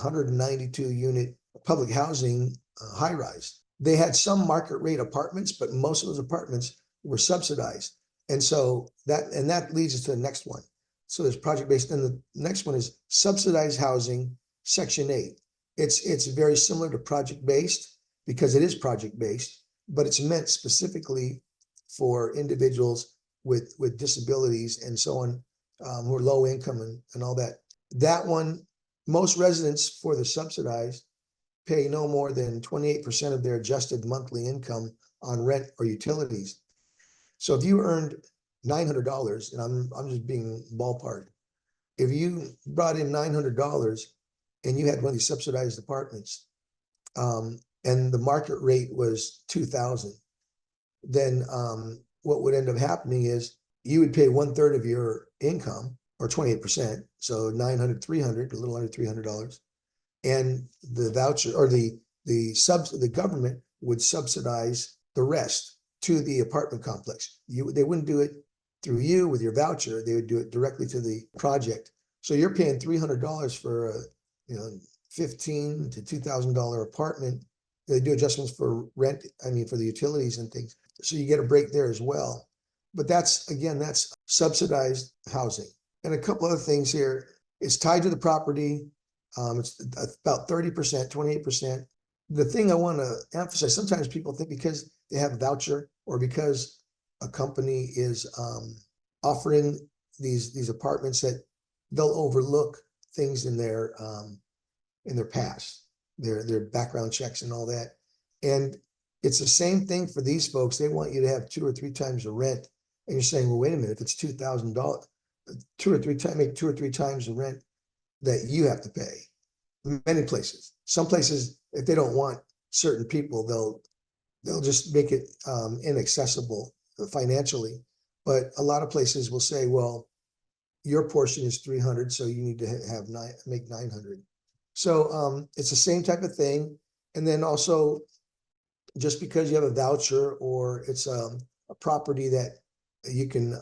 Speaker 5: 192 unit public housing high rise. They had some market rate apartments, but most of those apartments were subsidized. And so that leads us to the next one. So there's project-based, and the next one is subsidized housing, Section 8. It's very similar to project-based because it is project-based, but it's meant specifically for individuals with disabilities and so on, who are low income and all that. That one, most residents for the subsidized pay no more than 28% of their adjusted monthly income on rent or utilities. So if you earned $900, and I'm just being ballpark, if you brought in $900 and you had one of these subsidized apartments, and the market rate was $2,000, then what would end up happening is you would pay 1/3 of your income, or 28%, so $900, $300, a little under $300, and the voucher or the government would subsidize the rest to the apartment complex. They wouldn't do it through you with your voucher; they would do it directly to the project. So you're paying $300 for a $1,500 to $2,000 apartment. They do adjustments for rent, for the utilities and things. So you get a break there as well. But that's subsidized housing. And a couple other things here. It's tied to the property. It's about 30%, 28%. The thing I want to emphasize, sometimes people think because they have a voucher or because a company is offering these apartments that they'll overlook things in their past, their background checks and all that. And it's the same thing for these folks. They want you to have 2 or 3 times the rent. And you're saying, well, wait a minute, if it's $2,000, 2 or 3 times, make 2 or 3 times the rent that you have to pay. Many places, some places, if they don't want certain people, they'll just make it inaccessible financially. But a lot of places will say, well, your portion is $300, so you need to make $900. So it's the same type of thing. And then also just because you have a voucher or it's a property that you can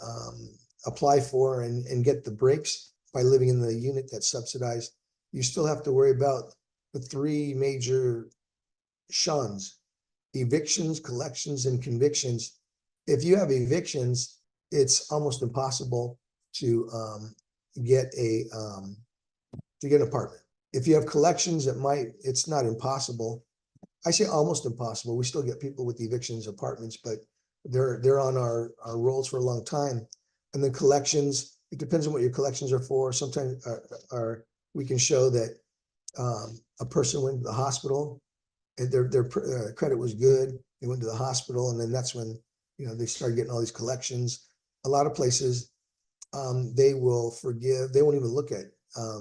Speaker 5: apply for and get the breaks by living in the unit that's subsidized, you still have to worry about the three major shuns: evictions, collections, and convictions. If you have evictions, it's almost impossible to get an apartment. If you have collections, it's not impossible. I say almost impossible. We still get people with evictions apartments, but they're on our rolls for a long time. And then collections, it depends on what your collections are for. Sometimes we can show that a person went to the hospital and their credit was good. They went to the hospital, and then that's when they start getting all these collections. A lot of places they will forgive. They won't even look at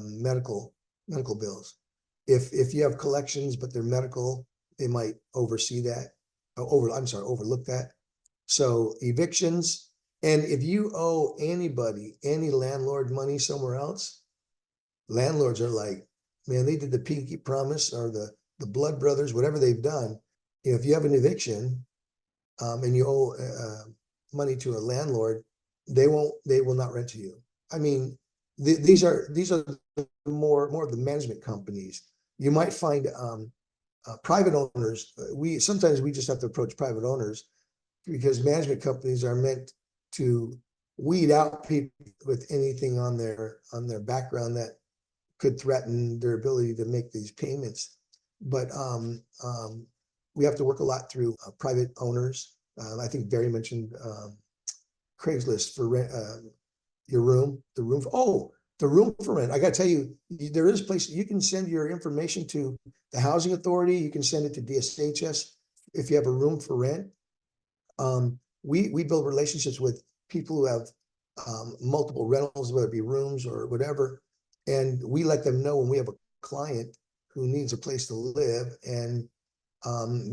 Speaker 5: medical bills. If you have collections but they're medical, they might oversee that. Overlook that. So evictions, and if you owe any landlord money somewhere else, landlords are like, man, they did the pinky promise or the blood brothers, whatever they've done. If you have an eviction and you owe money to a landlord, they will not rent to you. I mean, these are more of the management companies. You might find private owners. Sometimes we just have to approach private owners because management companies are meant to weed out people with anything on their background that could threaten their ability to make these payments. But we have to work a lot through private owners. I think Barry mentioned Craigslist for rent, the room for rent. I got to tell you, there is a place you can send your information to the housing authority. You can send it to DSHS if you have a room for rent. We build relationships with people who have multiple rentals, whether it be rooms or whatever, and we let them know when we have a client who needs a place to live, and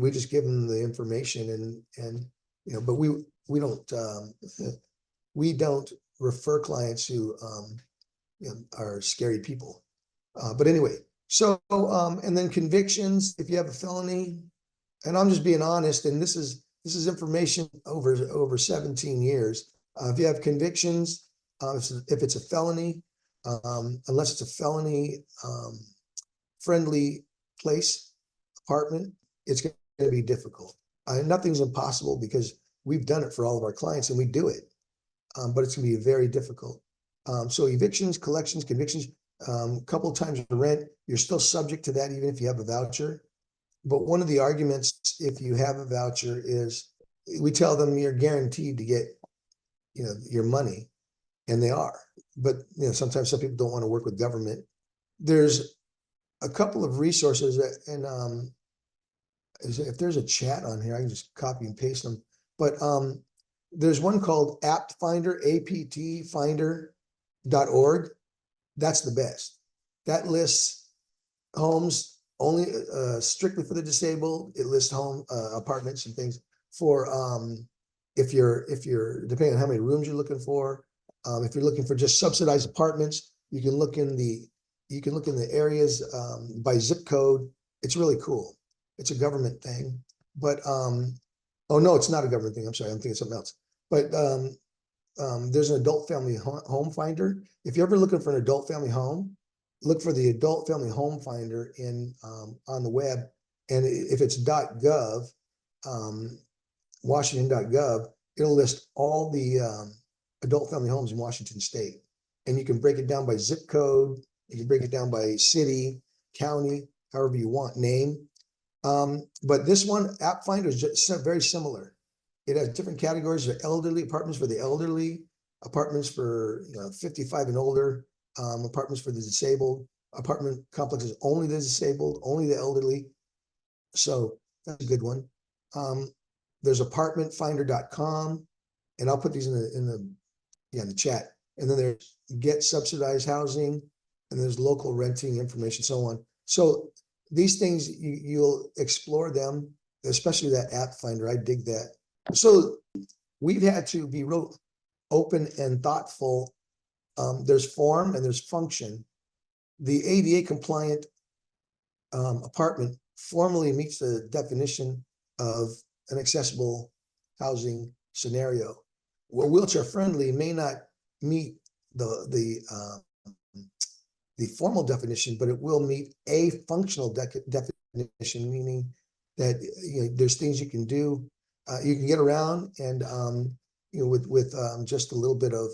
Speaker 5: we just give them the information, and but we don't refer clients who are scary people. But anyway, so and then convictions, if you have a felony, and I'm just being honest, and this is information over 17 years. If you have convictions, if it's a felony, unless it's a felony friendly place, apartment, it's going to be difficult. Nothing's impossible because we've done it for all of our clients and we do it, but it's going to be very difficult. So evictions, collections, convictions, couple of times the rent, you're still subject to that even if you have a voucher. But one of the arguments, if you have a voucher, is we tell them you're guaranteed to get, your money, and they are. But sometimes some people don't want to work with government. There's a couple of resources that, and if there's a chat on here, I can just copy and paste them. But there's one called Apt Finder, aptfinder.org. That's the best. That lists homes only strictly for the disabled. It lists apartments and things for if you're depending on how many rooms you're looking for. If you're looking for just subsidized apartments, you can look in the areas by zip code. It's really cool. It's a government thing, but oh no, it's not a government thing. I'm sorry, I'm thinking of something else. But there's an adult family home finder. If you're ever looking for an adult family home, look for the adult family home finder on the web, and if it's .gov, Washington.gov, it'll list all the adult family homes in Washington State, and you can break it down by zip code. You can break it down by city, county, however you want, name. But this one, App Finder, is just very similar. It has different categories of elderly, apartments for the elderly, apartments for 55 and older, apartments for the disabled, apartment complexes only the disabled, only the elderly. So that's a good one. There's apartmentfinder.com, and I'll put these in the chat. And then there's Get Subsidized Housing, and there's local renting information, so on. So these things, you'll explore them, especially that App Finder. I dig that. So we've had to be real open and thoughtful. There's form and there's function. The ADA compliant apartment formally meets the definition of an accessible housing scenario. Where wheelchair friendly may not meet the formal definition, but it will meet a functional definition, meaning that there's things you can do, you can get around, and with just a little bit of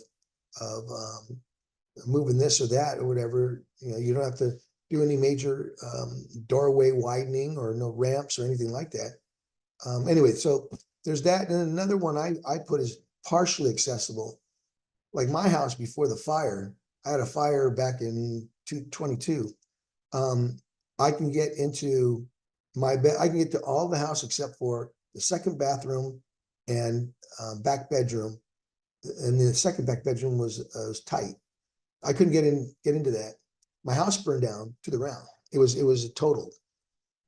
Speaker 5: moving this or that or whatever, you don't have to do any major doorway widening or no ramps or anything like that. Anyway, so there's that, and another one I put is partially accessible. Like my house before the fire, I had a fire back in 2022. I can get into my bed. I can get to all the house except for the second bathroom and back bedroom. And the second back bedroom was tight. I couldn't get into that. My house burned down to the ground. It was totaled.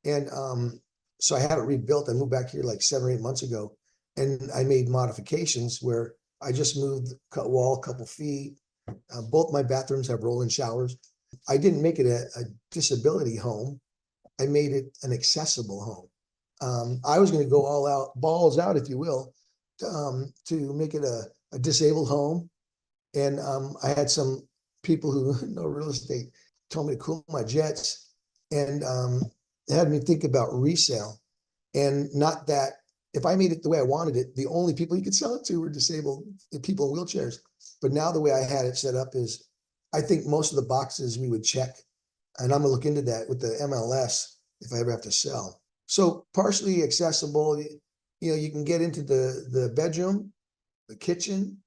Speaker 5: And so I had it rebuilt. I moved back here like 7 or 8 months ago, and I made modifications where I just moved the wall a couple feet. Both my bathrooms have roll-in showers. I didn't make it a disability home. I made it an accessible home. I was going to go all out, balls out, if you will, to make it a disabled home. And I had some people who know real estate told me to cool my jets, and had me think about resale. And not that if I made it the way I wanted it, the only people you could sell it to were disabled people in wheelchairs. But now the way I had it set up is, I think most of the boxes we would check, and I'm gonna look into that with the MLS if I ever have to sell. So partially accessible, you can get into the bedroom, the kitchen,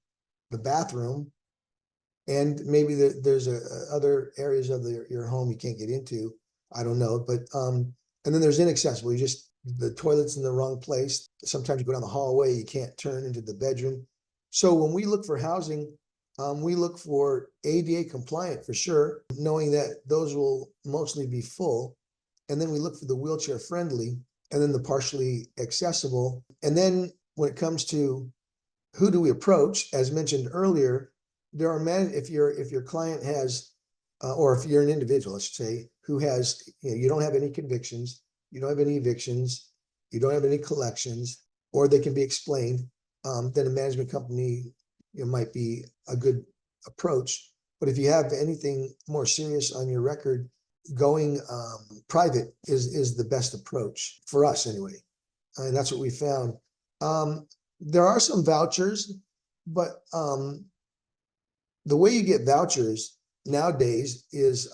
Speaker 5: the bathroom, and maybe there's other areas of your home you can't get into. I don't know, but and then there's inaccessible. The toilet's in the wrong place. Sometimes you go down the hallway, you can't turn into the bedroom. So when we look for housing, we look for ADA compliant for sure, knowing that those will mostly be full. And then we look for the wheelchair friendly, and then the partially accessible. And then when it comes to who do we approach, as mentioned earlier, there are men, if your client has, or if you're an individual, I should say, who has, you don't have any convictions, you don't have any evictions, you don't have any collections, or they can be explained, then a management company might be a good approach. But if you have anything more serious on your record, going private is the best approach for us anyway. And that's what we found. There are some vouchers, but the way you get vouchers nowadays is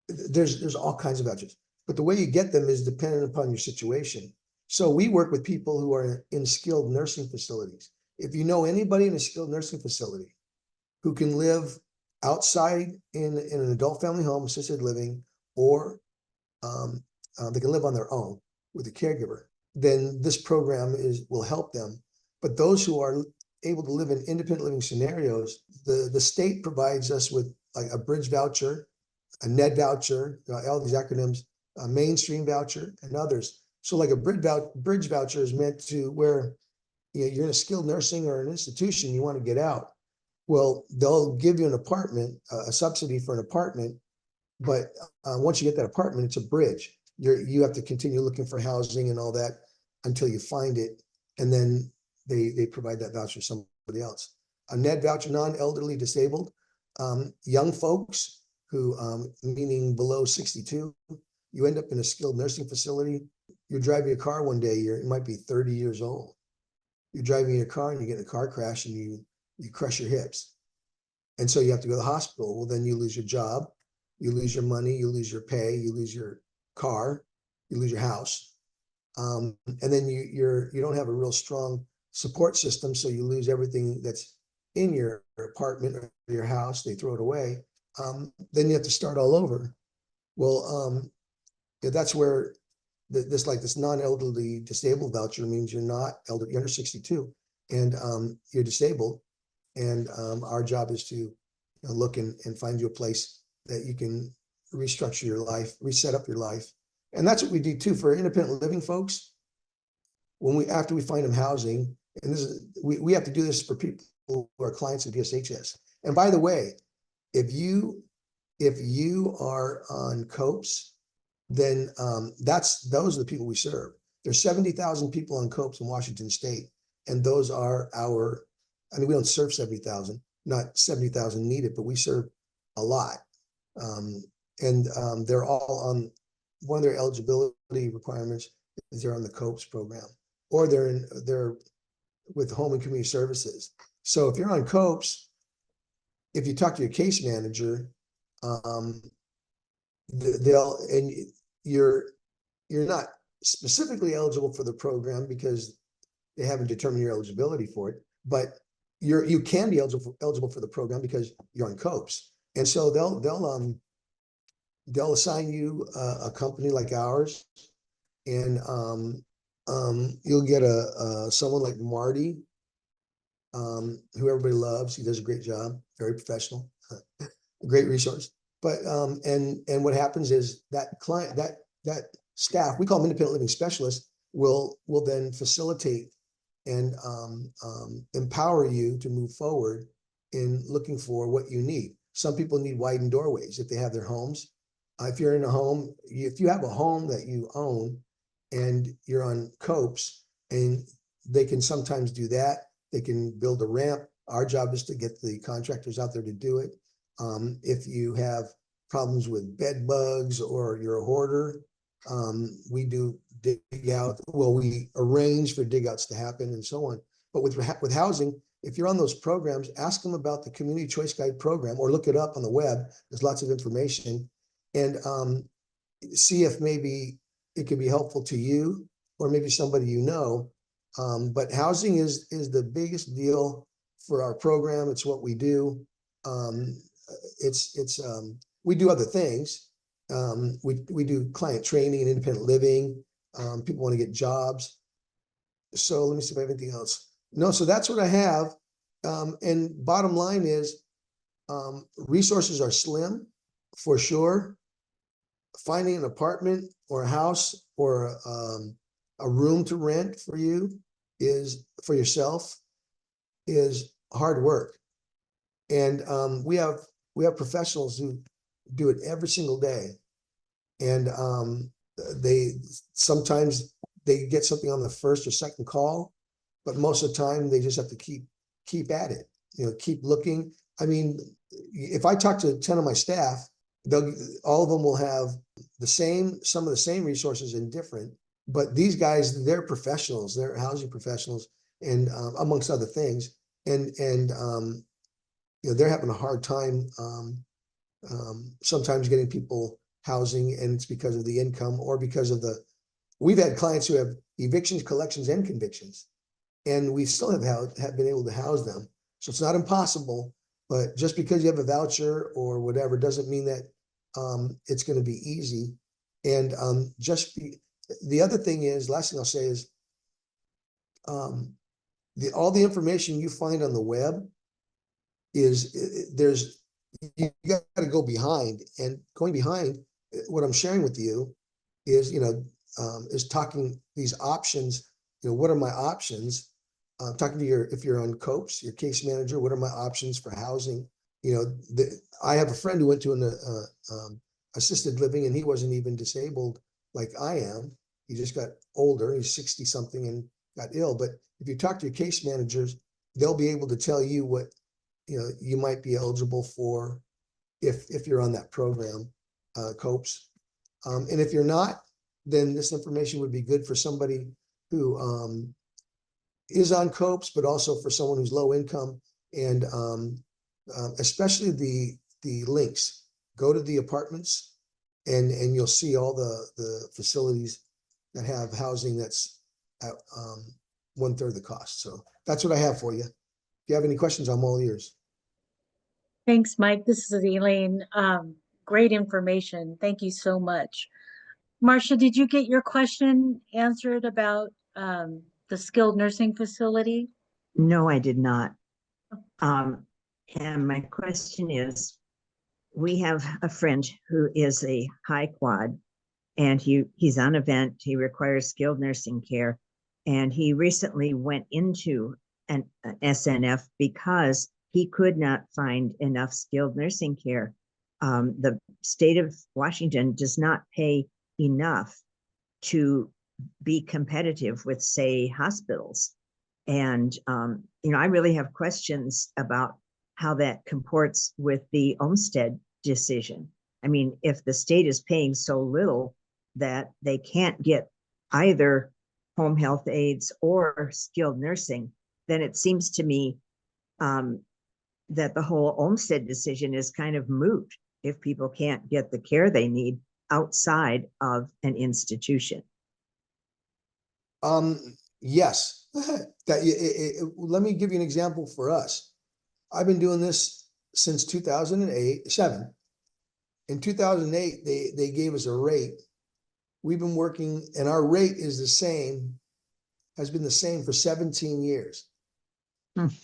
Speaker 5: there's all kinds of vouchers, but the way you get them is dependent upon your situation. So we work with people who are in skilled nursing facilities. If you know anybody in a skilled nursing facility who can live outside in an adult family home, assisted living, or they can live on their own with a caregiver, then this program will help them. But those who are able to live in independent living scenarios, the state provides us with like a bridge voucher, a NED voucher, all these acronyms, a mainstream voucher, and others. So like a bridge voucher is meant to where you're in a skilled nursing or an institution, you want to get out. Well, they'll give you an apartment, a subsidy for an apartment, but once you get that apartment, it's a bridge. You have to continue looking for housing and all that until you find it, and then they provide that voucher to somebody else. A NED voucher, non-elderly disabled, young folks who, meaning below 62, you end up in a skilled nursing facility. You're driving a car one day, you might be 30 years old. You're driving your car and you get in a car crash and you crush your hips. And so you have to go to the hospital. Well, then you lose your job, you lose your money, you lose your pay, you lose your car, you lose your house. And then you don't have a real strong support system, so you lose everything that's in your apartment or your house. They throw it away. Then you have to start all over. Well, that's where this non-elderly disabled voucher means you're not elderly, you're under 62, and you're disabled. And our job is to look and find you a place that you can restructure your life, reset up your life. And that's what we do too for independent living folks. After we find them housing, and we have to do this for people who are clients of DSHS. And by the way, if you are on COPES, then those are the people we serve. There's 70,000 people on COPES in Washington State, and those are our, I mean, we don't serve 70,000, not 70,000 need it, but we serve a lot. They're all on, one of their eligibility requirements is they're on the COPES program, or they're with Home and Community Services. So if you're on COPES, if you talk to your case manager, you're not specifically eligible for the program because they haven't determined your eligibility for it, but you can be eligible for the program because you're on COPES. And so they'll assign you a company like ours, and you'll get someone like Marty, who everybody loves. He does a great job, very professional, a great resource. But and what happens is that client, that staff, we call them independent living specialists, will then facilitate and empower you to move forward in looking for what you need. Some people need widened doorways if they have their homes. If you're in a home, if you have a home that you own and you're on COPES, and they can sometimes do that. They can build a ramp. Our job is to get the contractors out there to do it. If you have problems with bed bugs or you're a hoarder, we do dig out. Well, we arrange for dig outs to happen and so on. But with housing, if you're on those programs, ask them about the Community Choice Guide program, or look it up on the web. There's lots of information, and see if maybe it could be helpful to you or maybe somebody you know. But housing is the biggest deal for our program. It's what we do. We do other things. We do client training and independent living. People want to get jobs. So let me see if I have anything else. No, so that's what I have. And bottom line is, resources are slim for sure. Finding an apartment or a house or a room to rent for yourself is hard work. And we have professionals who do it every single day. And sometimes they get something on the first or second call, but most of the time they just have to keep at it, keep looking. I mean, if I talk to 10 of my staff, all of them will have some of the same resources and different, but these guys, they're professionals, they're housing professionals, and amongst other things, and they're having a hard time sometimes getting people housing, and it's because of the income or because of we've had clients who have evictions, collections, and convictions, and we still have been able to house them. So it's not impossible, but just because you have a voucher or whatever doesn't mean that it's going to be easy. And the other thing is, last thing I'll say is, all the information you find on the web you got to go behind, and going behind what I'm sharing with you is, is talking these options. What are my options? Talking to if you're on COPES, your case manager, what are my options for housing? I have a friend who went to an assisted living, and he wasn't even disabled like I am. He just got older. He's 60 something and got ill. But if you talk to your case managers, they'll be able to tell you what you might be eligible for if you're on that program, COPES. And if you're not, then this information would be good for somebody who is on COPES, but also for someone who's low income, and especially the links. Go to the apartments, and you'll see all the facilities that have housing that's at 1/3 the cost. So that's what I have for you. If you have any questions, I'm all ears.
Speaker 2: Thanks, Mike. This is Elaine. Great information. Thank you so much. Marcia, did you get your question answered about the skilled nursing facility?
Speaker 6: No, I did not. And my question is, we have a friend who is a high quad, and he's on a vent. He requires skilled nursing care, and he recently went into an SNF because he could not find enough skilled nursing care. The state of Washington does not pay enough to be competitive with, say, hospitals. And, I really have questions about how that comports with the Olmsted decision. I mean, if the state is paying so little that they can't get either home health aides or skilled nursing, then it seems to me that the whole Olmsted decision is kind of moot if people can't get the care they need outside of an institution.
Speaker 5: Yes. Let me give you an example for us. I've been doing this since 2007. In 2008, they gave us a rate. We've been working, and our rate is the same, has been the same for 17 years.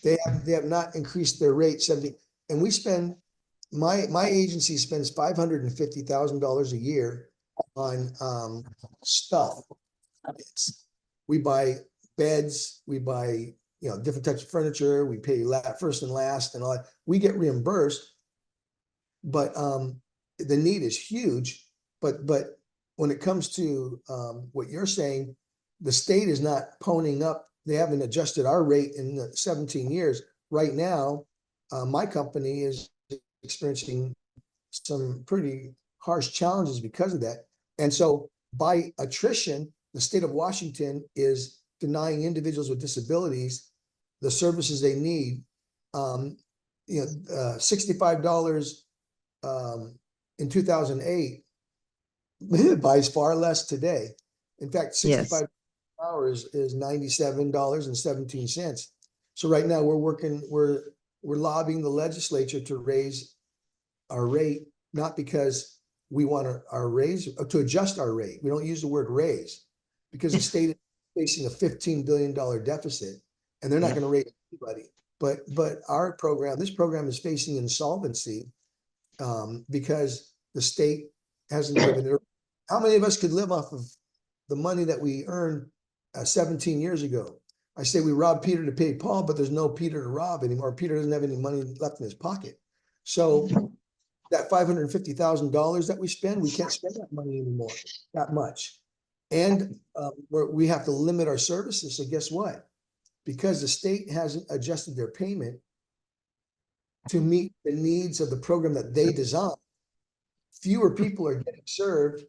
Speaker 5: They have not increased their rate 17, and we spend, my agency spends $550,000 a year on stuff. We buy beds, we buy different types of furniture, we pay first and last and all that. We get reimbursed, but the need is huge. But when it comes to what you're saying, the state is not ponying up. They haven't adjusted our rate in the 17 years. Right now, my company is experiencing some pretty harsh challenges because of that. And so by attrition, the state of Washington is denying individuals with disabilities the services they need. $65 in 2008 buys far less today. In fact, 65 hours is $97.17. So right now we're lobbying the legislature to raise our rate, not because we want our raise, to adjust our rate. We don't use the word raise because the state is facing a $15 billion deficit and they're not going to raise anybody. But our program, this program is facing insolvency because the state hasn't given it. How many of us could live off of the money that we earned 17 years ago? I say we robbed Peter to pay Paul, but there's no Peter to rob anymore. Peter doesn't have any money left in his pocket. So that $550,000 that we spend, we can't spend that money anymore, that much. And we have to limit our services. So guess what? Because the state hasn't adjusted their payment to meet the needs of the program that they designed, fewer people are getting served.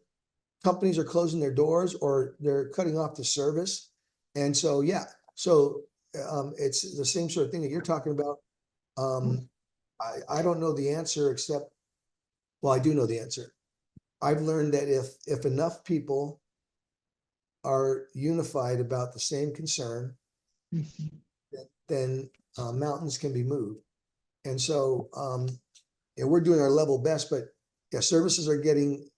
Speaker 5: Companies are closing their doors or they're cutting off the service. And so, yeah, so it's the same sort of thing that you're talking about. I don't know the answer except, well, I do know the answer. I've learned that if enough people are unified about the same concern, then mountains can be moved. And so we're doing our level best, but yeah, services are getting,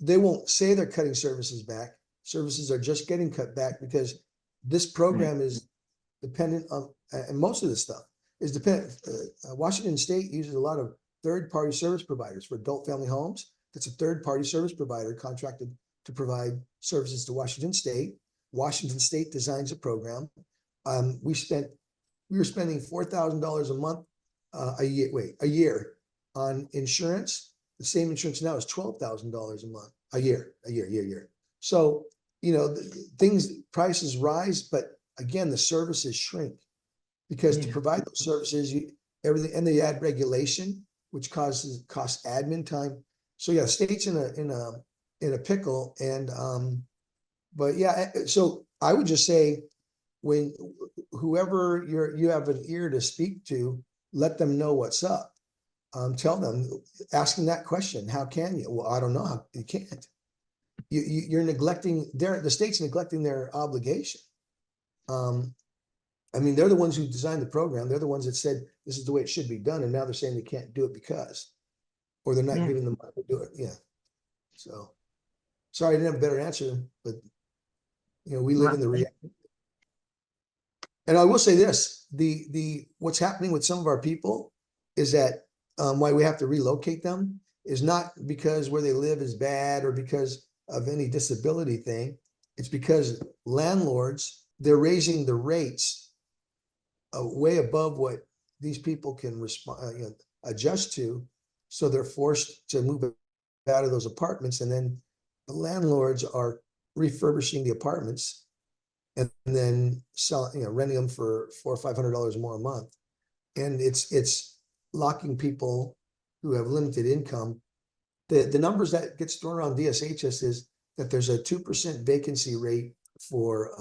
Speaker 5: they won't say they're cutting services back. Services are just getting cut back because this program is dependent on, and most of this stuff is dependent. Washington State uses a lot of third-party service providers for adult family homes. That's a third-party service provider contracted to provide services to Washington State. Washington State designs a program. We were spending $4,000 a month, a year on insurance. The same insurance now is $12,000 a month, a year. So, prices rise, but again, the services shrink because to provide those services, everything, and they add regulation, which costs admin time. So yeah, state's in a pickle, and but yeah, so I would just say, when whoever you have an ear to speak to, let them know what's up. Tell them, asking that question, how can you? Well, I don't know how you can't. You're neglecting the state's neglecting their obligation. I mean, they're the ones who designed the program. They're the ones that said this is the way it should be done, and now they're saying they can't do it because, or they're not giving them money to do it. Yeah. So, sorry, I didn't have a better answer, but we live in the reality. And I will say this: the what's happening with some of our people is that why we have to relocate them is not because where they live is bad or because of any disability thing. It's because landlords, they're raising the rates way above what these people can adjust to. So they're forced to move out of those apartments. And then the landlords are refurbishing the apartments and then selling, renting them for $400 or $500 more a month. And it's locking people who have limited income. The numbers that gets thrown around DSHS is that there's a 2% vacancy rate for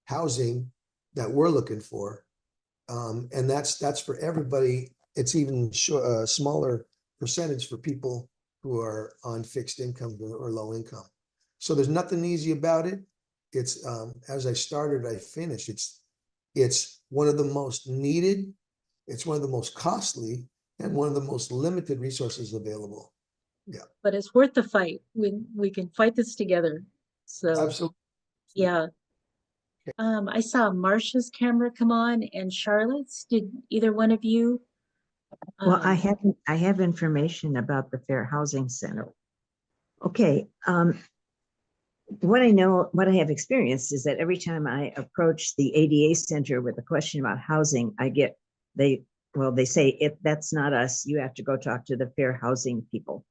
Speaker 5: housing that we're looking for. And that's for everybody. It's even a smaller percentage for people who are on fixed income or low income. So there's nothing easy about it. It's as I started, I finished. It's one of the most needed, it's one of the most costly, and one of the most limited resources available. Yeah.
Speaker 2: But it's worth the fight. We can fight this together. So
Speaker 5: Absolutely.
Speaker 2: yeah. I saw Marcia's camera come on and Charlotte's. Did either one of you?
Speaker 6: Well, I have information about the Fair Housing Center. Okay, what I have experienced is that every time I approach the ADA Center with a question about housing, they say, if that's not us, you have to go talk to the fair housing people.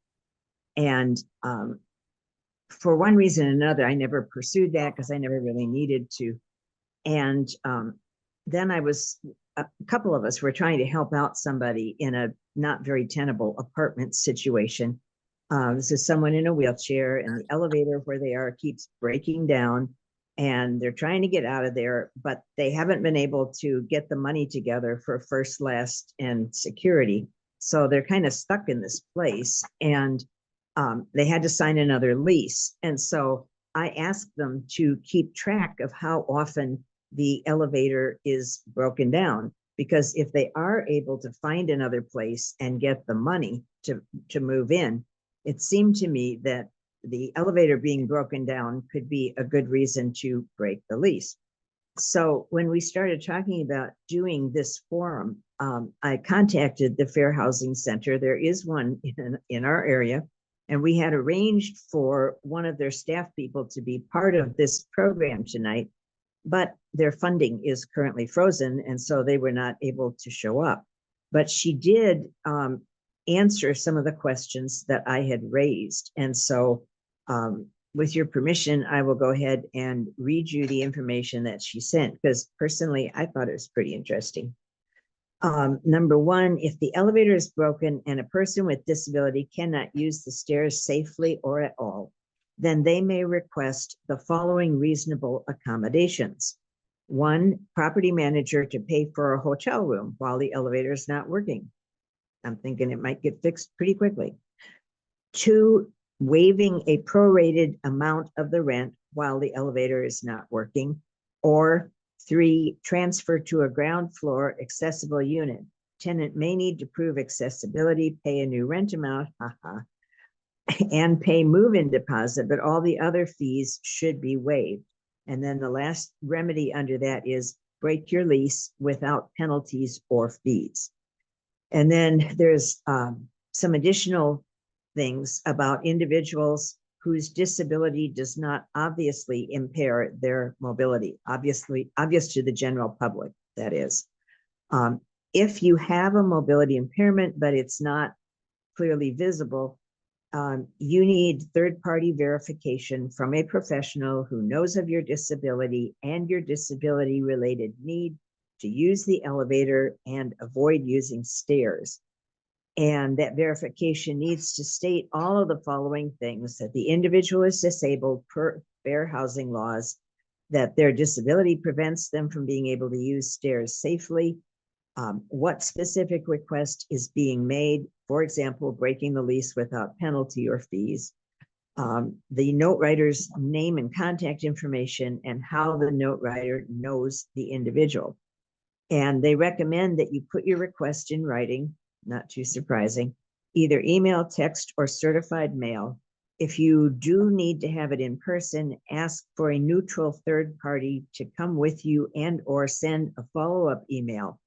Speaker 6: And for one reason or another, I never pursued that because I never really needed to. And then a couple of us were trying to help out somebody in a not very tenable apartment situation. This is someone in a wheelchair, and the elevator where they are keeps breaking down, and they're trying to get out of there, but they haven't been able to get the money together for first, last, and security. So they're kind of stuck in this place, and they had to sign another lease. And so I asked them to keep track of how often the elevator is broken down, because if they are able to find another place and get the money to move in, it seemed to me that the elevator being broken down could be a good reason to break the lease. So when we started talking about doing this forum, I contacted the Fair Housing Center. There is one in our area, and we had arranged for one of their staff people to be part of this program tonight, but their funding is currently frozen, and so they were not able to show up. But she did answer some of the questions that I had raised. And so with your permission, I will go ahead and read you the information that she sent, because personally, I thought it was pretty interesting. Number one, if the elevator is broken and a person with disability cannot use the stairs safely or at all, then they may request the following reasonable accommodations. One, property manager to pay for a hotel room while the elevator is not working. I'm thinking it might get fixed pretty quickly. Two, waiving a prorated amount of the rent while the elevator is not working. Or three, transfer to a ground floor accessible unit. Tenant may need to prove accessibility, pay a new rent amount, and pay move-in deposit, but all the other fees should be waived. And then the last remedy under that is break your lease without penalties or fees. And then there's some additional things about individuals whose disability does not obviously impair their mobility, obvious to the general public, that is. If you have a mobility impairment, but it's not clearly visible, you need third-party verification from a professional who knows of your disability and your disability-related need to use the elevator and avoid using stairs. And that verification needs to state all of the following things: that the individual is disabled per fair housing laws, that their disability prevents them from being able to use stairs safely, what specific request is being made, for example, breaking the lease without penalty or fees, the note writer's name and contact information, and how the note writer knows the individual. And they recommend that you put your request in writing, not too surprising, either email, text, or certified mail. If you do need to have it in person, ask for a neutral third party to come with you and or send a follow-up email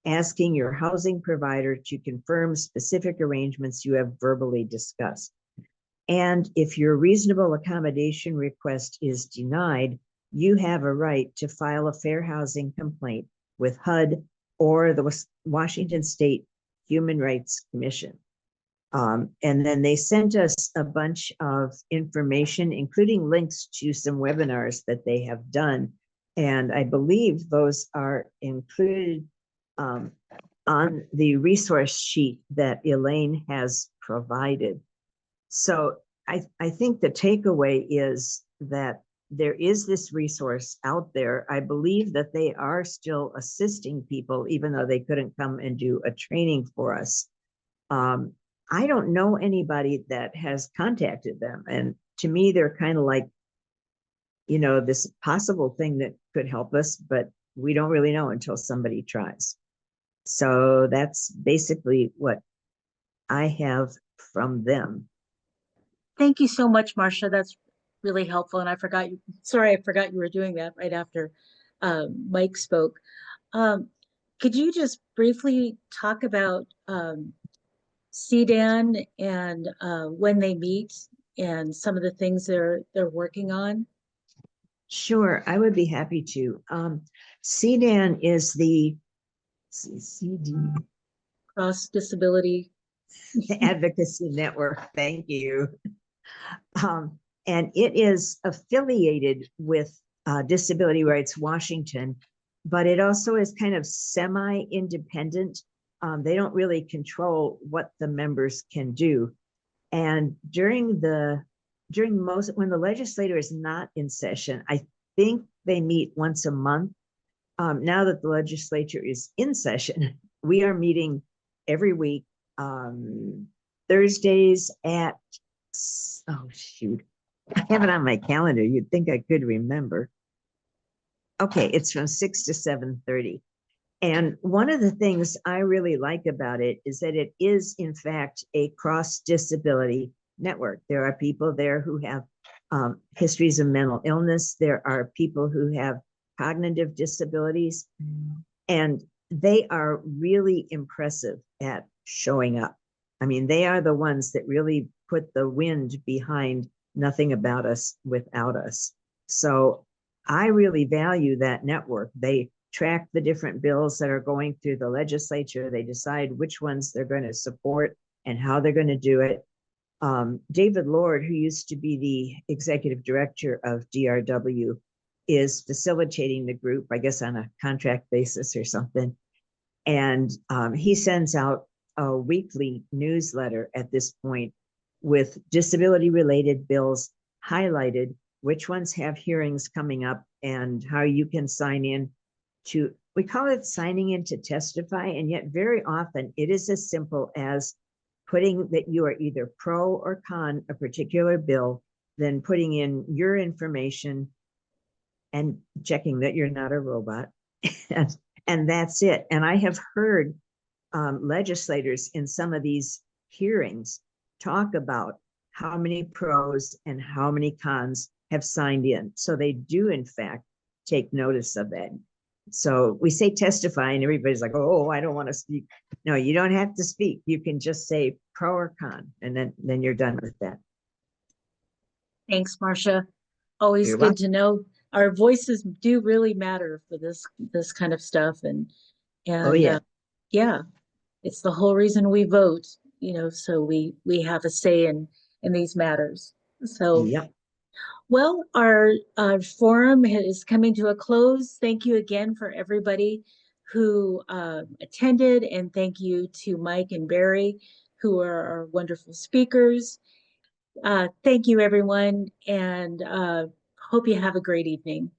Speaker 6: asking your housing provider to confirm specific arrangements you have verbally discussed. And if your reasonable accommodation request is denied, you have a right to file a fair housing complaint with HUD or the Washington State Human Rights Commission. And then they sent us a bunch of information, including links to some webinars that they have done. And I believe those are included on the resource sheet that Elaine has provided. So I think the takeaway is that there is this resource out there. I believe that they are still assisting people, even though they couldn't come and do a training for us. I don't know anybody that has contacted them. And to me, they're kind of like, you know, this possible thing that could help us, but we don't really know until somebody tries. So that's basically what I have from them.
Speaker 2: Thank you so much, Marcia. That's really helpful. And I forgot I forgot you were doing that right after Mike spoke. Could you just briefly talk about CDAN and when they meet and some of the things they're working on?
Speaker 6: Sure, I would be happy to. CDAN is the CD
Speaker 2: Cross Disability
Speaker 6: Advocacy Network. Thank you. And it is affiliated with Disability Rights Washington, but it also is kind of semi-independent. They don't really control what the members can do. And when the legislature is not in session, I think they meet once a month. Now that the legislature is in session, we are meeting every week, Thursdays at, oh shoot, I have it on my calendar. You'd think I could remember. Okay, it's from 6 to 7:30. And one of the things I really like about it is that it is, in fact, a cross-disability network. There are people there who have histories of mental illness. There are people who have cognitive disabilities, and they are really impressive at showing up. I mean, they are the ones that really put the wind behind nothing about us without us. So I really value that network. They track the different bills that are going through the legislature. They decide which ones they're going to support and how they're going to do it. David Lord, who used to be the executive director of DRW, is facilitating the group, I guess on a contract basis or something. And he sends out a weekly newsletter at this point with disability-related bills highlighted, which ones have hearings coming up, and how you can sign in to, we call it signing in to testify, and yet very often it is as simple as putting that you are either pro or con a particular bill, then putting in your information and checking that you're not a robot. And that's it. And I have heard legislators in some of these hearings talk about how many pros and how many cons have signed in. So they do, in fact, take notice of that. So we say testify and everybody's like, oh, I don't want to speak. No, you don't have to speak. You can just say pro or con, and then you're done with that.
Speaker 2: Thanks, Marcia. Always
Speaker 6: You're
Speaker 2: good to know our voices do really matter for this kind of stuff. And
Speaker 6: Oh, yeah.
Speaker 2: Yeah, it's the whole reason we vote, you know, so we have a say in these matters. So
Speaker 6: Yep.
Speaker 2: well, our forum is coming to a close. Thank you again for everybody who attended, and thank you to Mike and Barry, who are our wonderful speakers. Thank you, everyone, and hope you have a great evening.